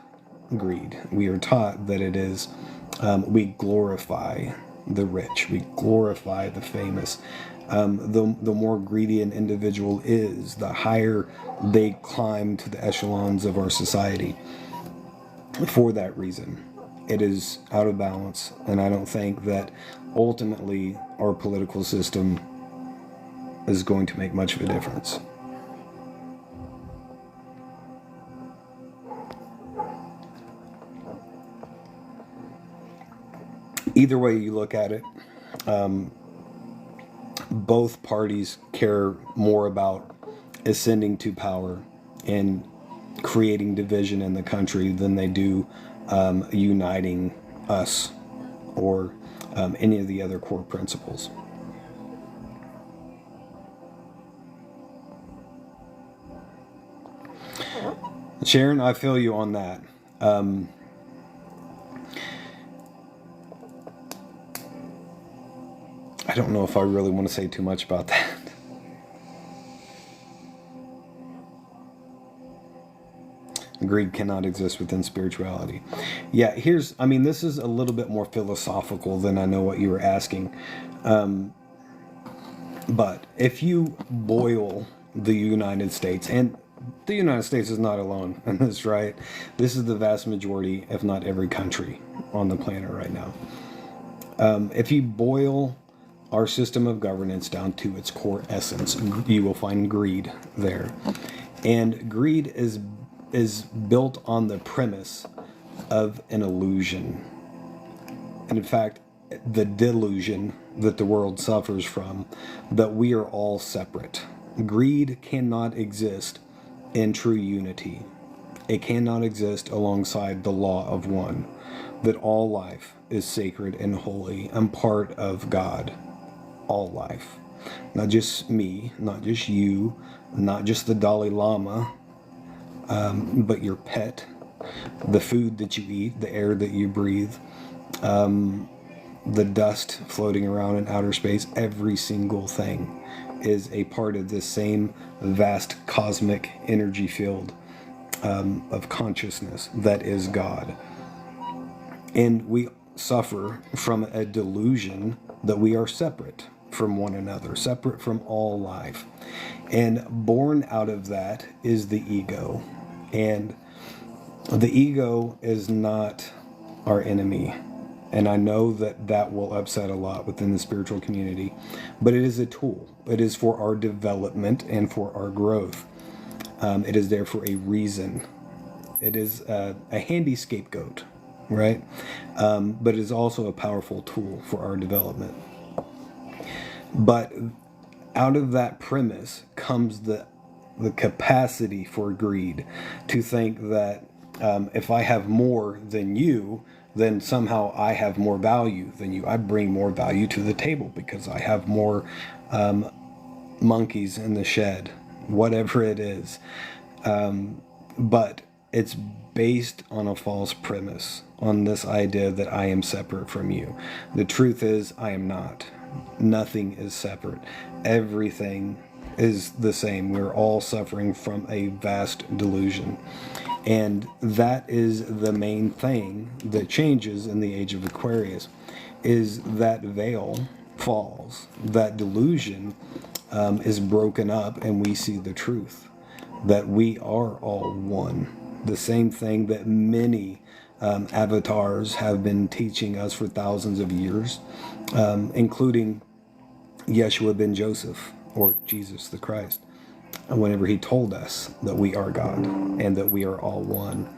greed. We are taught that it is, we glorify the rich, we glorify the famous. The more greedy an individual is, the higher they climb to the echelons of our society. For that reason, it is out of balance, and I don't think that ultimately our political system is going to make much of a difference. Either way you look at it, both parties care more about ascending to power and creating division in the country than they do uniting us or any of the other core principles. Sharon, I feel you on that. I don't know if I really want to say too much about that. Greed cannot exist within spirituality. Yeah, this is a little bit more philosophical than I know what you were asking. But if you boil the United States, and the United States is not alone in this, right? This is the vast majority, if not every country on the planet right now. If you boil our system of governance down to its core essence, you will find greed there. And greed is built on the premise of an illusion. And in fact, the delusion that the world suffers from, that we are all separate. Greed cannot exist in true unity. It cannot exist alongside the law of one, that all life is sacred and holy and part of God. All life. Not just me, not just you, not just the Dalai Lama, but your pet, the food that you eat, the air that you breathe, the dust floating around in outer space. Every single thing is a part of this same vast cosmic energy field of consciousness that is God. And we suffer from a delusion that we are separate from one another, separate from all life. And born out of that is the ego. And the ego is not our enemy. And I know that that will upset a lot within the spiritual community, but it is a tool. It is for our development and for our growth. It is there for a reason. It is a handy scapegoat, right? But it is also a powerful tool for our development. But out of that premise comes the capacity for greed, to think that if I have more than you, then somehow I have more value than you. I bring more value to the table because I have more monkeys in the shed, whatever it is. But it's based on a false premise, on this idea that I am separate from you. The truth is, I am not. Nothing is separate. Everything is the same. We're all suffering from a vast delusion. And that is the main thing that changes in the age of Aquarius, is that veil falls. That delusion is broken up, and we see the truth, that we are all one. The same thing that many avatars have been teaching us for thousands of years, including Yeshua ben Joseph, or Jesus the Christ, whenever he told us that we are God and that we are all one,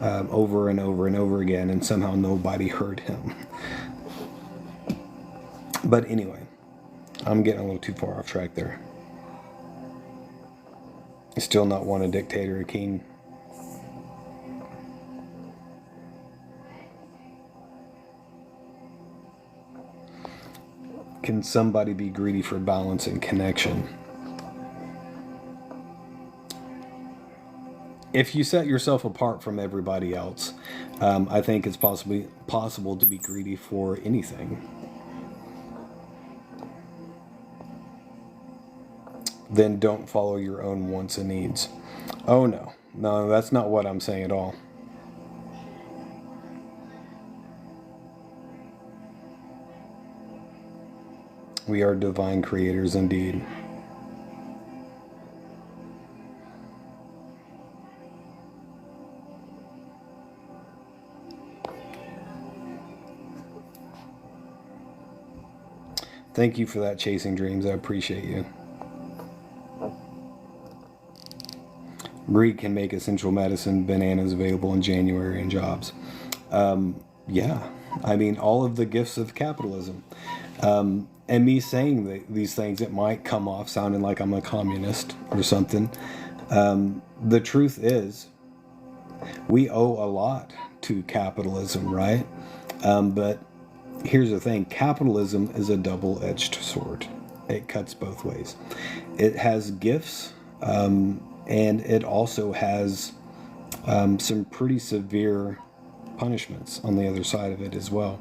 over and over and over again, and somehow nobody heard him. But anyway, I'm getting a little too far off track there. Still not want a dictator, a king. Can somebody be greedy for balance and connection? If you set yourself apart from everybody else, I think it's possible to be greedy for anything. Then don't follow your own wants and needs. Oh no, that's not what I'm saying at all. We are divine creators indeed. Thank you for that, Chasing Dreams. I appreciate you. Greed can make essential medicine bananas available in January in jobs. Yeah, I mean, all of the gifts of capitalism. And me saying these things, it might come off sounding like I'm a communist or something. The truth is, we owe a lot to capitalism, right? But here's the thing. Capitalism is a double-edged sword. It cuts both ways. It has gifts, and it also has some pretty severe punishments on the other side of it as well.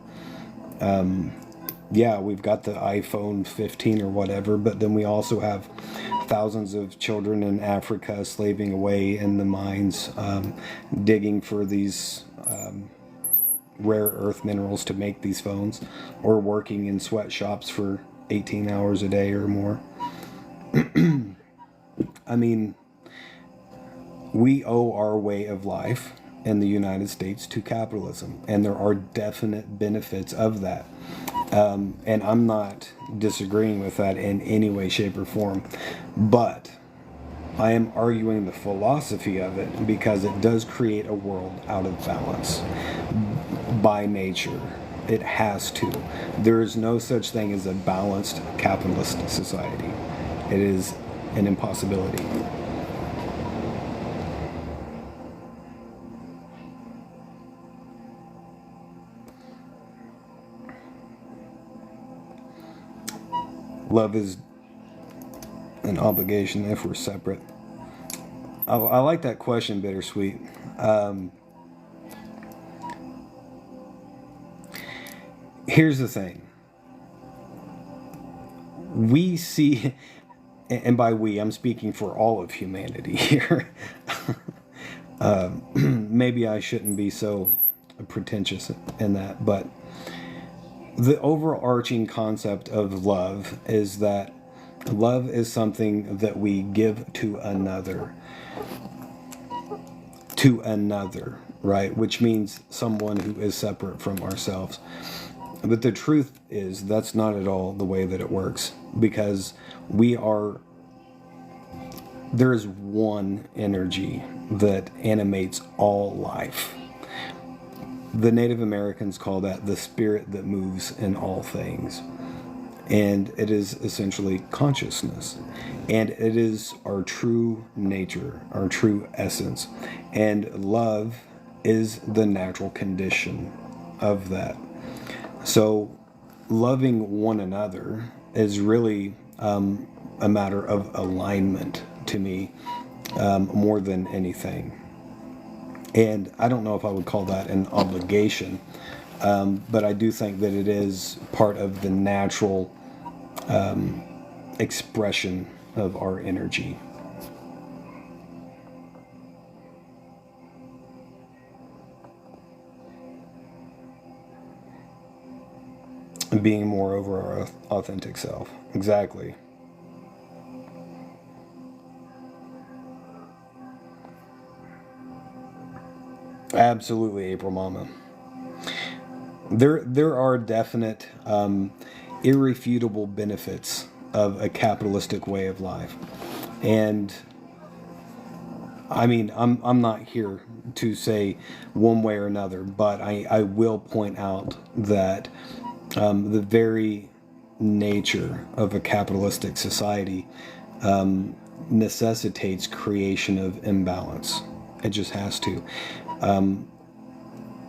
Yeah, we've got the iPhone 15 or whatever, but then we also have thousands of children in Africa slaving away in the mines, digging for these rare earth minerals to make these phones, or working in sweatshops for 18 hours a day or more. I mean, We owe our way of life in the United States to capitalism, and there are definite benefits of that. And I'm not disagreeing with that in any way, shape, or form. But I am arguing the philosophy of it because it does create a world out of balance by nature. It has to. There is no such thing as a balanced capitalist society. It is an impossibility. Love is an obligation if we're separate. I like that question, Bittersweet. Here's the thing. We see, and by we, I'm speaking for all of humanity here. Maybe I shouldn't be so pretentious in that, but the overarching concept of love is that love is something that we give to another, right? Which means someone who is separate from ourselves. But the truth is that's not at all the way that it works, because there is one energy that animates all life. The Native Americans call that the spirit that moves in all things. And it is essentially consciousness. And it is our true nature, our true essence. And love is the natural condition of that. So loving one another is really a matter of alignment to me, more than anything. And I don't know if I would call that an obligation, but I do think that it is part of the natural expression of our energy. Being more over our authentic self. Exactly. Absolutely, April Mama. There are definite, irrefutable benefits of a capitalistic way of life, and I mean, I'm not here to say one way or another, but I will point out that the very nature of a capitalistic society necessitates creation of imbalance. It just has to.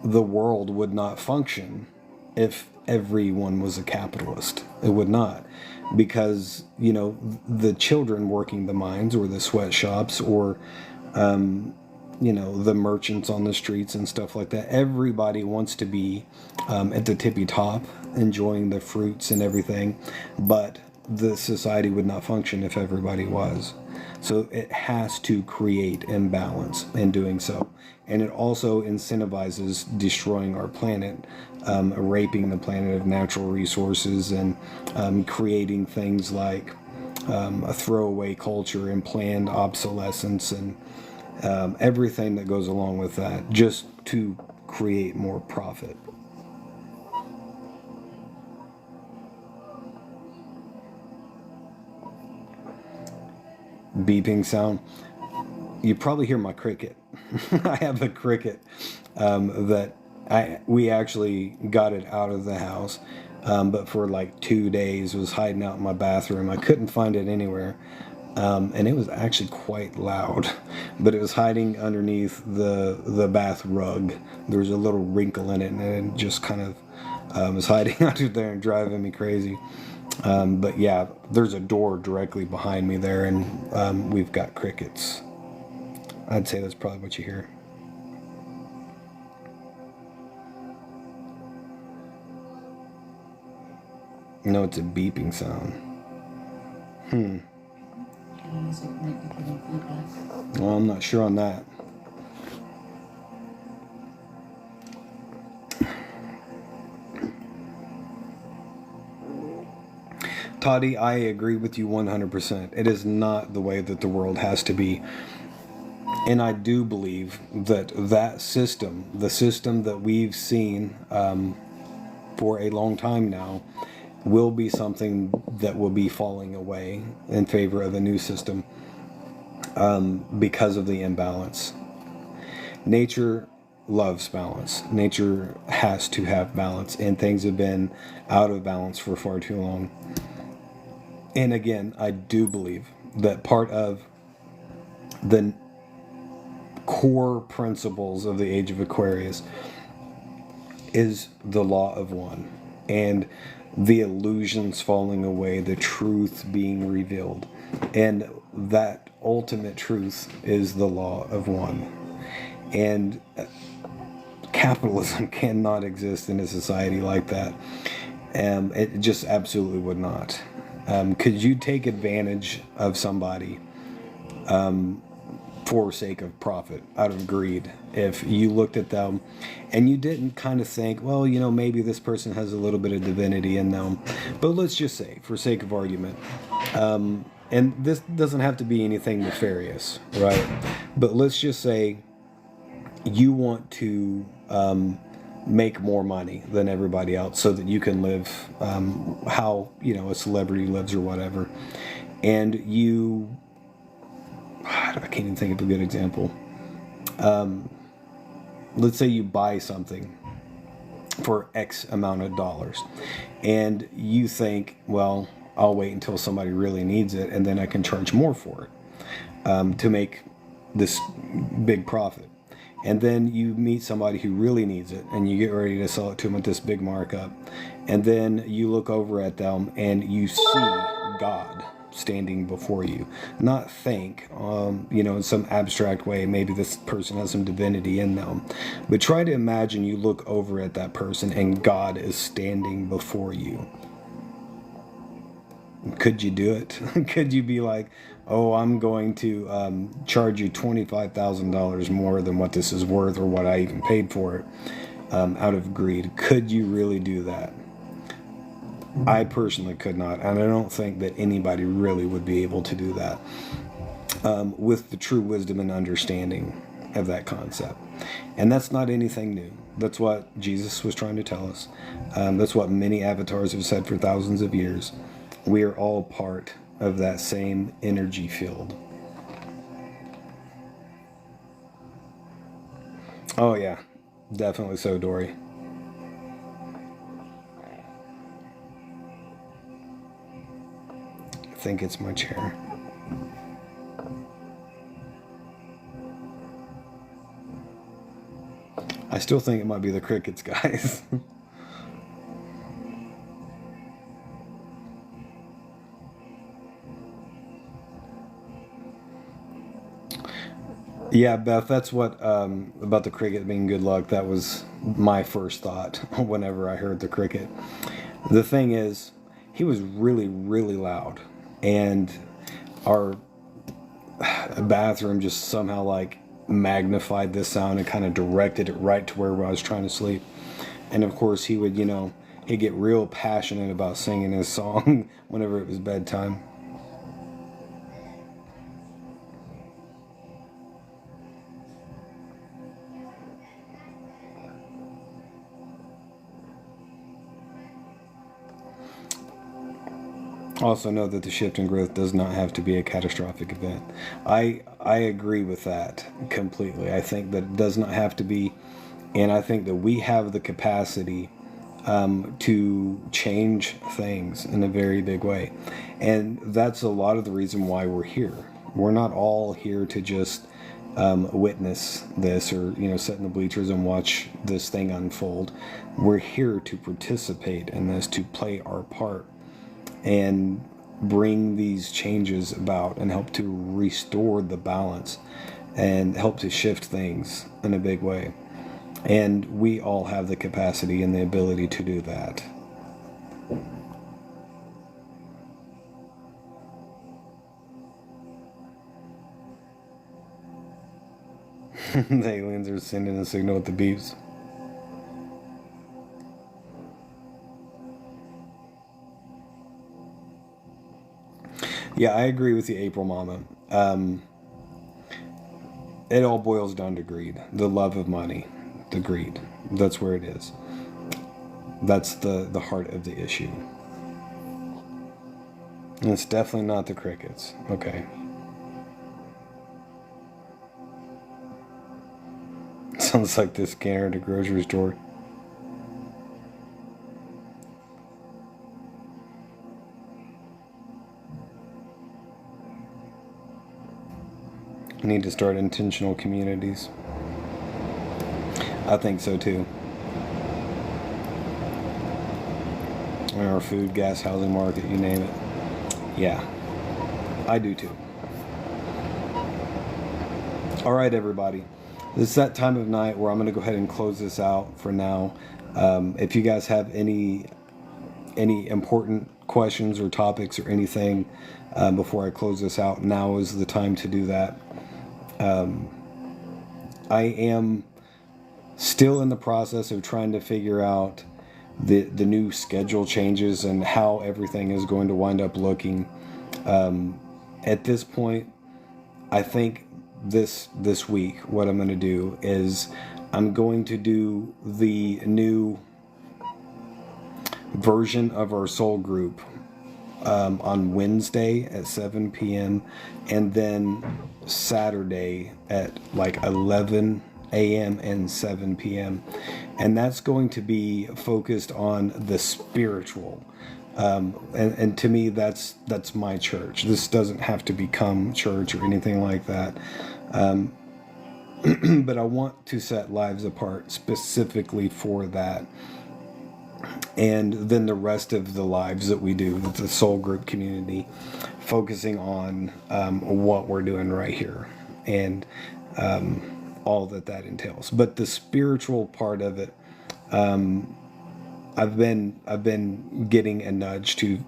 The world would not function if everyone was a capitalist. It would not. Because, the children working the mines or the sweatshops or, the merchants on the streets and stuff like that, everybody wants to be at the tippy top, enjoying the fruits and everything. But the society would not function if everybody was. So it has to create imbalance in doing so. And it also incentivizes destroying our planet, raping the planet of natural resources, and creating things like a throwaway culture and planned obsolescence and everything that goes along with that, just to create more profit. Beeping sound. You probably hear my cricket. I have a cricket that we actually got it out of the house, but for like 2 days was hiding out in my bathroom. I couldn't find it anywhere, and it was actually quite loud. But it was hiding underneath the bath rug. There was a little wrinkle in it, and it just kind of was hiding under there and driving me crazy. But yeah, there's a door directly behind me there, and we've got crickets. I'd say that's probably what you hear. No, it's a beeping sound. Well, I'm not sure on that. Toddy, I agree with you 100%. It is not the way that the world has to be. And I do believe that that system, the system that we've seen for a long time now, will be something that will be falling away in favor of a new system because of the imbalance. Nature loves balance. Nature has to have balance, and things have been out of balance for far too long. And again, I do believe that part of the core principles of the age of Aquarius is the law of one, and the illusions falling away, the truth being revealed. And that ultimate truth is the law of one. And capitalism cannot exist in a society like that. It just absolutely would not. Could you take advantage of somebody for sake of profit, out of greed, if you looked at them and you didn't kind of think, well, maybe this person has a little bit of divinity in them, but let's just say, for sake of argument, and this doesn't have to be anything nefarious, right? But let's just say you want to make more money than everybody else so that you can live how a celebrity lives or whatever, and you, I can't even think of a good example. Let's say you buy something for X amount of dollars, and you think, well, I'll wait until somebody really needs it, and then I can charge more for it to make this big profit. And then you meet somebody who really needs it, and you get ready to sell it to them at this big markup. And then you look over at them, and you see God standing before you. Not think, in some abstract way, maybe this person has some divinity in them. But try to imagine you look over at that person, and God is standing before you. Could you do it? Could you be like, oh, I'm going to charge you $25,000 more than what this is worth or what I even paid for it out of greed? Could you really do that? I personally could not, and I don't think that anybody really would be able to do that with the true wisdom and understanding of that concept. And that's not anything new. That's what Jesus was trying to tell us. That's what many avatars have said for thousands of years. We are all part of that same energy field. Oh yeah, definitely so, Dory. I think it's my chair. I still think it might be the crickets, guys. Yeah, Beth, that's what about the cricket being good luck. That was my first thought whenever I heard the cricket. The thing is, he was really, really loud, and our bathroom just somehow like magnified this sound and kind of directed it right to where I was trying to sleep. And of course, he would, he'd get real passionate about singing his song whenever it was bedtime. Also know that the shift in growth does not have to be a catastrophic event. I agree with that completely. I think that it does not have to be, and I think that we have the capacity to change things in a very big way, and that's a lot of the reason why we're here. We're not all here to just witness this or sit in the bleachers and watch this thing unfold. We're here to participate in this, to play our part and bring these changes about and help to restore the balance and help to shift things in a big way. And we all have the capacity and the ability to do that. The aliens are sending a signal with the beeps. Yeah, I agree with you, April Mama. it all boils down to greed, the love of money, the greed. That's where it is. That's the heart of the issue. And it's definitely not the crickets. Okay. Sounds like the scanner at a grocery store. I need to start intentional communities. I think so too. Or food, gas, housing market, you name it. Yeah, I do too. All right, everybody. This is that time of night where I'm going to go ahead and close this out for now. If you guys have any important questions or topics or anything before I close this out, now is the time to do that. I am still in the process of trying to figure out the new schedule changes and how everything is going to wind up looking. At this point, I think this week what I'm going to do is I'm going to do the new version of our soul group on Wednesday at 7 p.m. and then Saturday at like 11 a.m. and 7 p.m. And that's going to be focused on the spiritual. And to me, that's my church. This doesn't have to become church or anything like that. But I want to set lives apart specifically for that. And then the rest of the lives that we do, the soul group community, focusing on what we're doing right here and all that entails. But the spiritual part of it, I've been getting a nudge to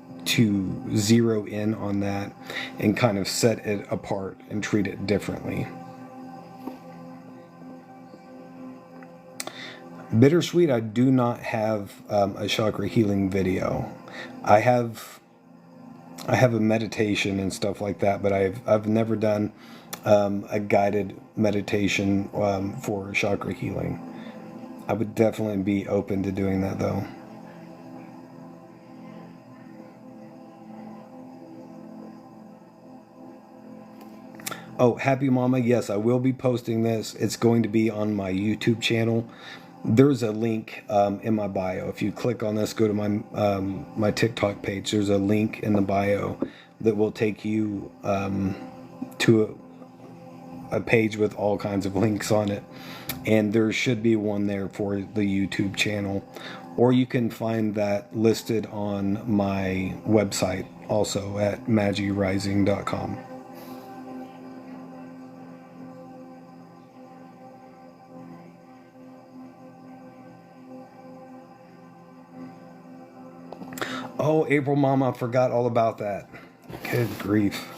zero in on that and kind of set it apart and treat it differently. Bittersweet, I do not have a chakra healing video. I have a meditation and stuff like that, but I've never done a guided meditation for chakra healing. I would definitely be open to doing that though. Oh, Happy Mama, yes, I will be posting this. It's going to be on my YouTube channel. There's a link in my bio. If you click on this, go to my TikTok page. There's a link in the bio that will take you to a page with all kinds of links on it. And there should be one there for the YouTube channel. Or you can find that listed on my website also at magirising.com. Oh, April Mama, I forgot all about that. Good grief.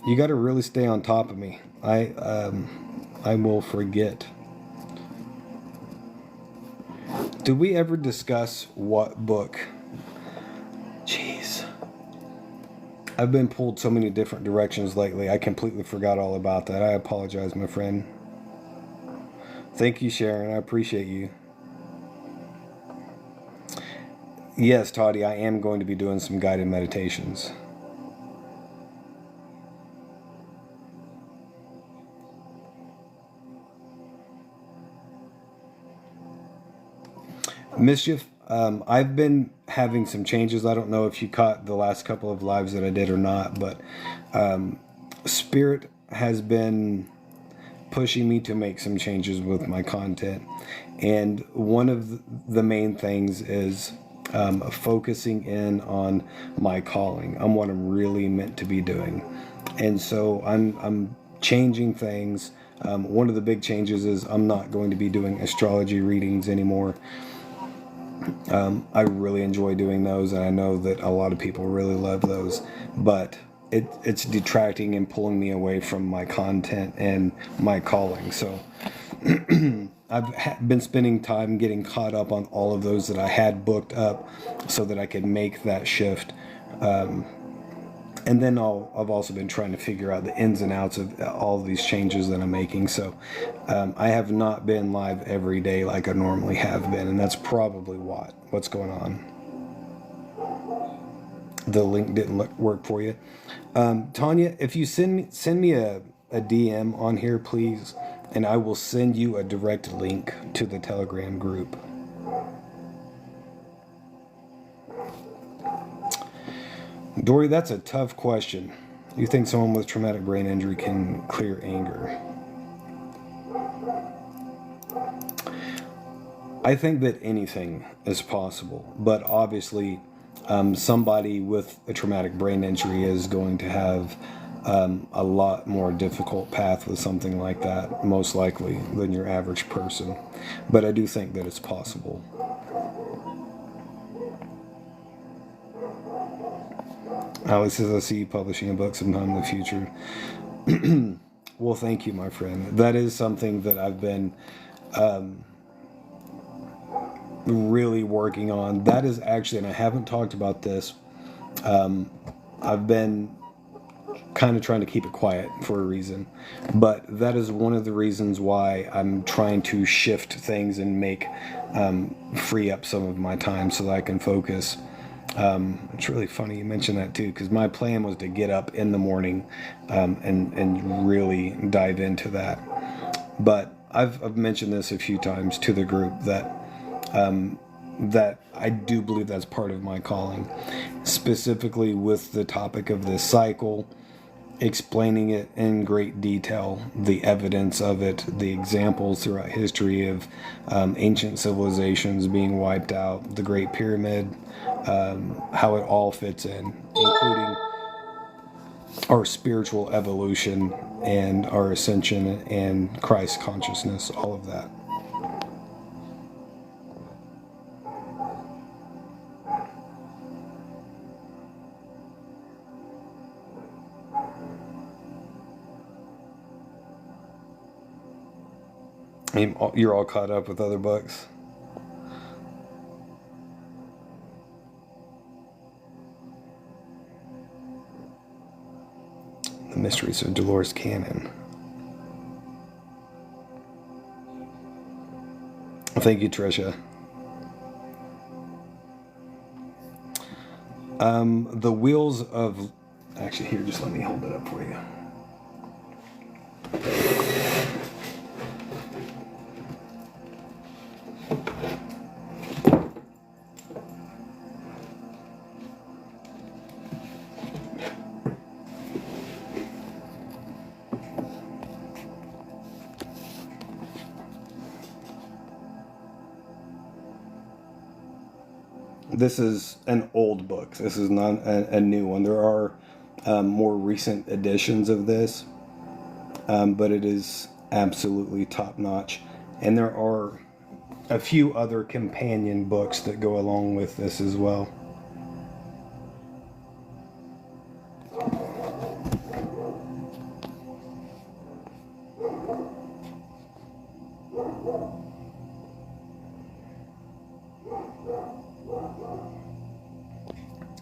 You got to really stay on top of me. I will forget. Did we ever discuss what book? Jeez. I've been pulled so many different directions lately. I completely forgot all about that. I apologize, my friend. Thank you, Sharon. I appreciate you. Yes, Toddy, I am going to be doing some guided meditations. Mischief, I've been having some changes. I don't know if you caught the last couple of lives that I did or not, but Spirit has been pushing me to make some changes with my content. And one of the main things is focusing in on my calling, on what I'm really meant to be doing. And so I'm changing things. One of the big changes is I'm not going to be doing astrology readings anymore. I really enjoy doing those, and I know that a lot of people really love those, but it's detracting and pulling me away from my content and my calling. So I've been spending time getting caught up on all of those that I had booked up so that I could make that shift. And then I've also been trying to figure out the ins and outs of all of these changes that I'm making. So I have not been live every day like I normally have been, and that's probably what's going on. The link didn't work for you. Tanya, if you send me a DM on here, please, and I will send you a direct link to the Telegram group. Dory, that's a tough question. You think someone with traumatic brain injury can clear anger? I think that anything is possible, but obviously somebody with a traumatic brain injury is going to have a lot more difficult path with something like that, most likely, than your average person. But I do think that it's possible. Alex says, I see you publishing a book sometime in the future. Well, thank you, my friend. That is something that I've been really working on. That is actually, and I haven't talked about this, I've been kind of trying to keep it quiet for a reason, but that is one of the reasons why I'm trying to shift things and free up some of my time so that I can focus. It's really funny you mentioned that too, because my plan was to get up in the morning and really dive into that. But I've mentioned this a few times to the group that I do believe that's part of my calling, specifically with the topic of this cycle, explaining it in great detail, the evidence of it, the examples throughout history of ancient civilizations being wiped out, the Great Pyramid, how it all fits in, including our spiritual evolution and our ascension and Christ consciousness, all of that. You're all caught up with other books? The Mysteries of Dolores Cannon. Thank you, Tricia. The Wheels of... Actually, here, just let me hold it up for you. This is an old book. This is not a new one. There are more recent editions of this, but it is absolutely top-notch. And there are a few other companion books that go along with this as well.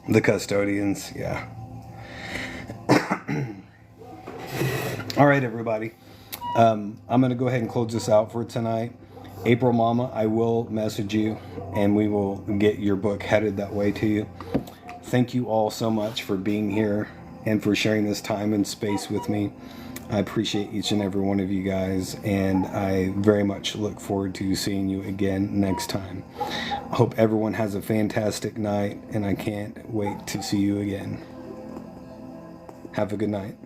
The Custodians, yeah. All right, everybody. I'm going to go ahead and close this out for tonight. April Mama, I will message you, and we will get your book headed that way to you. Thank you all so much for being here and for sharing this time and space with me. I appreciate each and every one of you guys, and I very much look forward to seeing you again next time. I hope everyone has a fantastic night, and I can't wait to see you again. Have a good night.